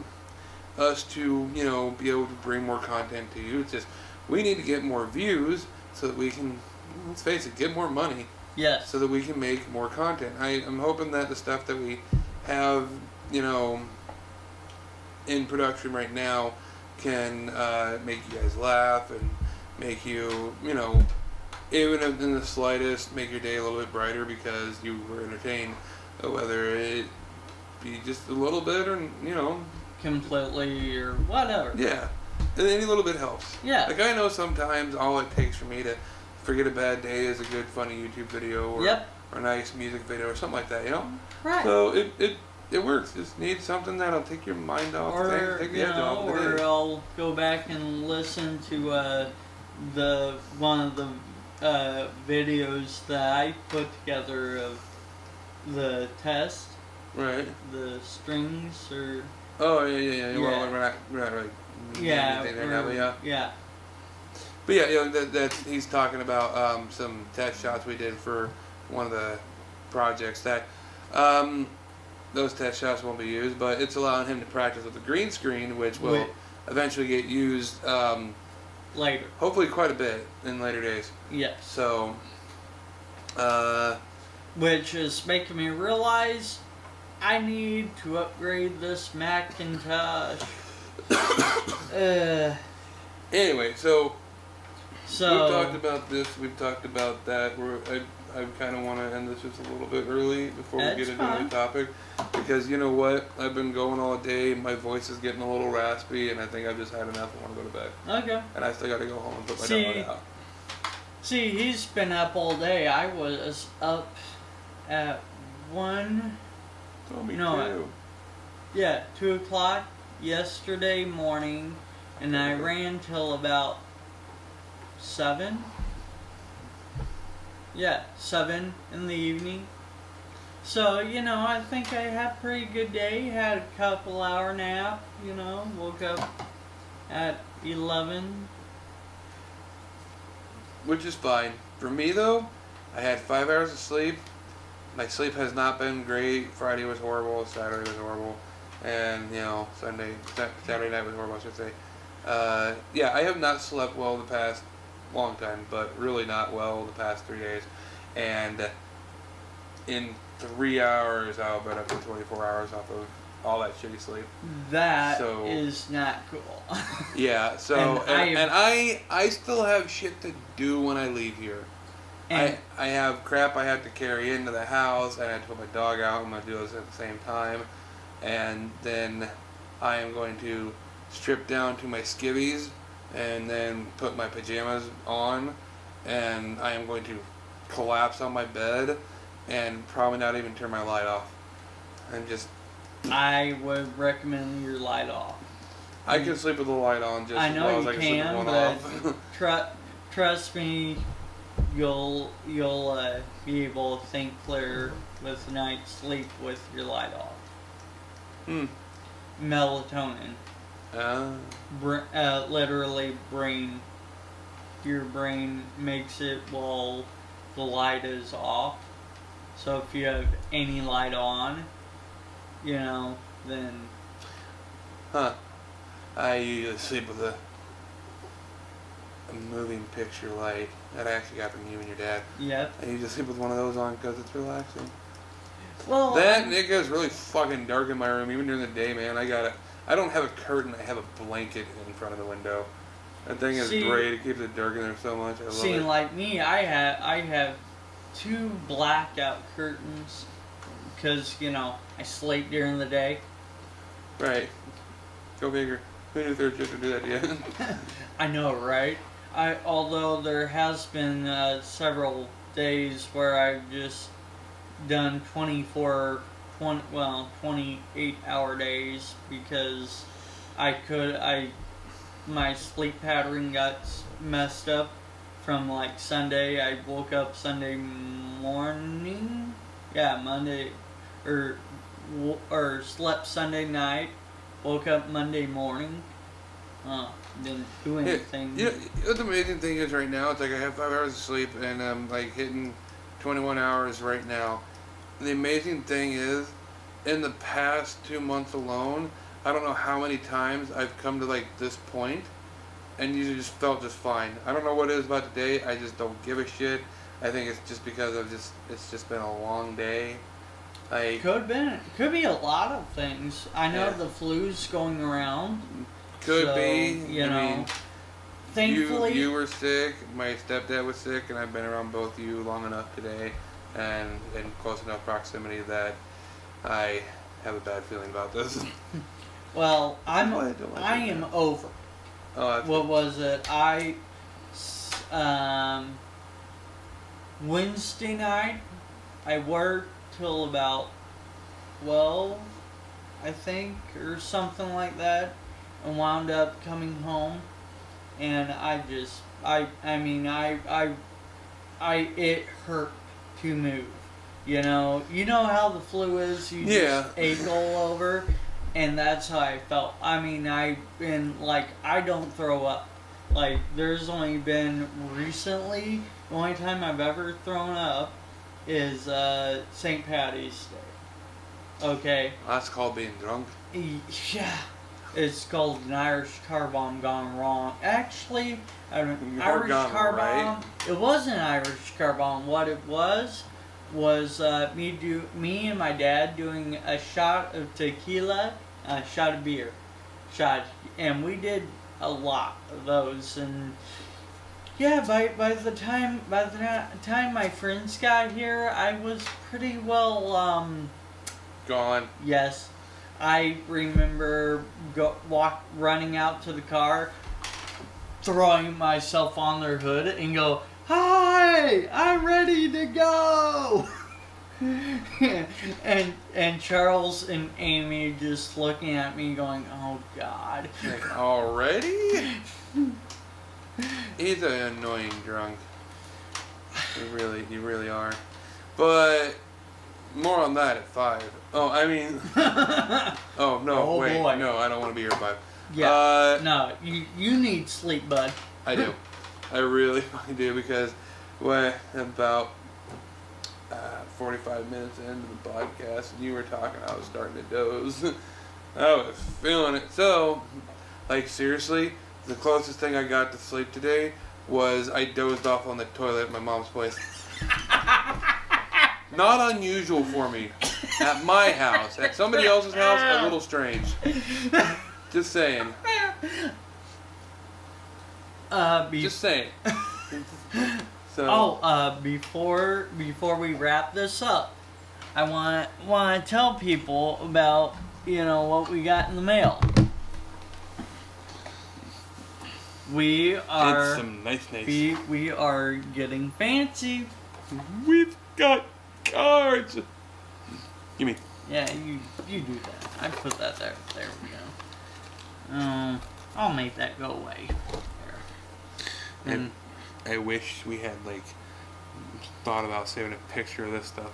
us to, you know, be able to bring more content to you. It's just we need to get more views so that we can, let's face it, get more money. Yes. So that we can make more content. I'm hoping that the stuff that we have, you know, in production right now can make you guys laugh and make you, you know, even in the slightest, make your day a little bit brighter because you were entertained, whether it be just a little bit or, you know, completely or whatever. Yeah, and any little bit helps. Yeah. Like I know sometimes all it takes for me to forget a bad day is a good funny YouTube video or or a nice music video or something like that, you know. Right. So it works. Just need something that'll take your mind off things, take the edge off the or day. I'll go back and listen to one of the videos that I put together of the test. Right. The strings or. Oh yeah. Well, we're not really. Yeah. Yeah. But yeah, you know that he's talking about some test shots we did for one of the projects that those test shots won't be used, but it's allowing him to practice with the green screen, which will eventually get used later. Hopefully, quite a bit in later days. Yes. So. Which is making me realize I need to upgrade this Macintosh. Anyway, so we've talked about this. We've talked about that. I kind of want to end this just a little bit early before we get into another topic, because you know what? I've been going all day. My voice is getting a little raspy, and I think I've just had enough. I want to go to bed. Okay. And I still got to go home and put my dog out. See, he's been up all day. I was up at 1. Oh, me too. Yeah, 2 o'clock yesterday morning, and I ran till about 7. Yeah, 7 in the evening. So, you know, I think I had a pretty good day. Had a couple hour nap, you know, woke up at 11. Which is fine. For me, though, I had 5 hours of sleep. My sleep has not been great. Friday was horrible. Saturday was horrible. And, you know, Saturday night was horrible, I should say. Yeah, I have not slept well the past long time, but really not well the past 3 days. And in 3 hours, I've been up to 24 hours off of all that shitty sleep. That is not cool. Yeah, so, and I still have shit to do when I leave here. I have crap I have to carry into the house. I have to put my dog out. I'm going to do this at the same time. And then I am going to strip down to my skivvies and then put my pajamas on. And I am going to collapse on my bed and probably not even turn my light off. I would recommend your light off. I can sleep with the light on just as well as I can sleep with one off. Trust me, you'll be able to think clear with a night's sleep with your light off. Melatonin. Literally your brain makes it while the light is off. So if you have any light on, you know, then... I usually sleep with a moving picture light that I actually got from you and your dad. Yep. And you just sleep with one of those on because it's relaxing. Well, and it gets really fucking dark in my room even during the day, man. I don't have a curtain. I have a blanket in front of the window. That thing is great. It keeps it dark in there so much. I love it. Like me, I have 2 blacked out curtains because I sleep during the day. Right. Go figure. Who knew third shift would do that to you? I know, right? Although there has been several days where I've just done 28-hour days because my sleep pattern got messed up from like Sunday. I woke up Sunday morning, Monday, or slept Sunday night, woke up Monday morning. Didn't do anything. What the amazing thing is right now, it's like I have 5 hours of sleep and I'm like hitting 21 hours right now. The amazing thing is, in the past 2 months alone, I don't know how many times I've come to like this point and usually just felt just fine. I don't know what it is about today. I just don't give a shit. I think it's just because it's just been a long day. Could be a lot of things. I know the flu's going around. Could be. I mean, thankfully you were sick. My stepdad was sick, and I've been around both of you long enough today, and in close enough proximity that I have a bad feeling about this. Well, I am over. Oh, what was it? Wednesday night, I worked till about 12, I think, or something like that, and wound up coming home, and it hurt to move. You know how the flu is. You just ache all over, and that's how I felt. I mean, I don't throw up. Like, there's only been recently, the only time I've ever thrown up is St. Patty's Day. Okay. That's called being drunk. Yeah. It's called an Irish car bomb gone wrong. Actually, an Irish car bomb. It wasn't an Irish car bomb. What it was me and my dad doing a shot of tequila, a shot of beer, and we did a lot of those. And yeah, by the time my friends got here, I was pretty well gone. Yes. I remember running out to the car, throwing myself on their hood, and go, "Hi, I'm ready to go." and Charles and Amy just looking at me, going, "Oh God." Like, already? He's an annoying drunk. You really are. But more on that at 5. Oh, I mean. Oh no! Wait, boy. No, I don't want to be here at 5. Yeah. No, you need sleep, bud. I do. I really do, because about 45 minutes into the podcast, and you were talking, I was starting to doze. I was feeling it. So, like, seriously, the closest thing I got to sleep today was I dozed off on the toilet at my mom's place. Not unusual for me. At my house. At somebody else's house, a little strange. Just saying. Just saying. So. Before we wrap this up, I want to tell people about what we got in the mail. We are. It's some nice. We are getting fancy. We've got cards. Gimme. Yeah, you do that. I put that there. There we go. I'll make that go away. There. And I wish we had thought about saving a picture of this stuff.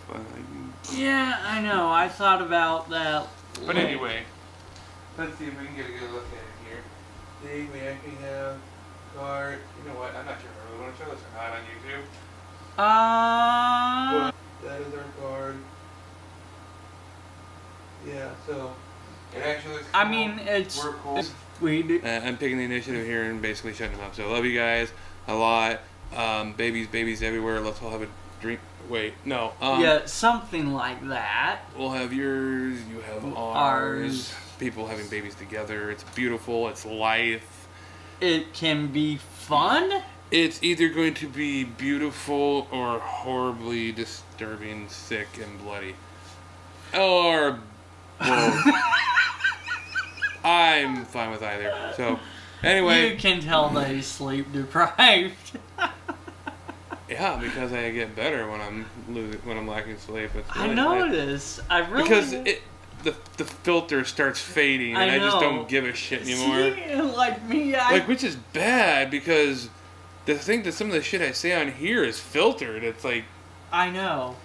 Yeah, I know. I thought about that. But anyway, let's see if we can get a good look at it here. See, we actually have card. You know what? I'm not sure if I really want to show this or not on YouTube. But that is our card. Yeah, so It actually looks I cool. mean, We're cool. We do. I'm picking the initiative here and basically shutting them up. So I love you guys a lot. Babies everywhere. Let's all have a drink. Wait, no. Yeah, something like that. We'll have yours. You have ours. People having babies together. It's beautiful. It's life. It can be fun. It's either going to be beautiful or horribly disturbing, sick, and bloody. Or both. I'm fine with either. So, anyway. You can tell they sleep deprived. Yeah, because I get better when I'm lacking sleep. It's really I notice. I really because the filter starts fading, and I just don't give a shit anymore. See, like me, which is bad because the thing that some of the shit I say on here is filtered. It's like I know.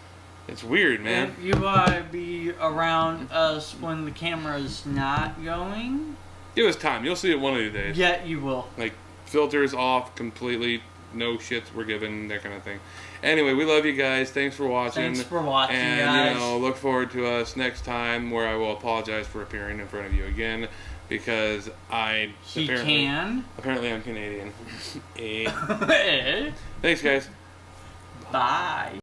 It's weird, man. And you gotta be around us when the camera's not going. Give us time. You'll see it one of these days. Yeah, you will. Like filters off completely. No shits were given, that kind of thing. Anyway, we love you guys. Thanks for watching. Thanks for watching, and, guys. you know, look forward to us next time where I will apologize for appearing in front of you again because apparently I'm Canadian. Thanks, guys. Bye.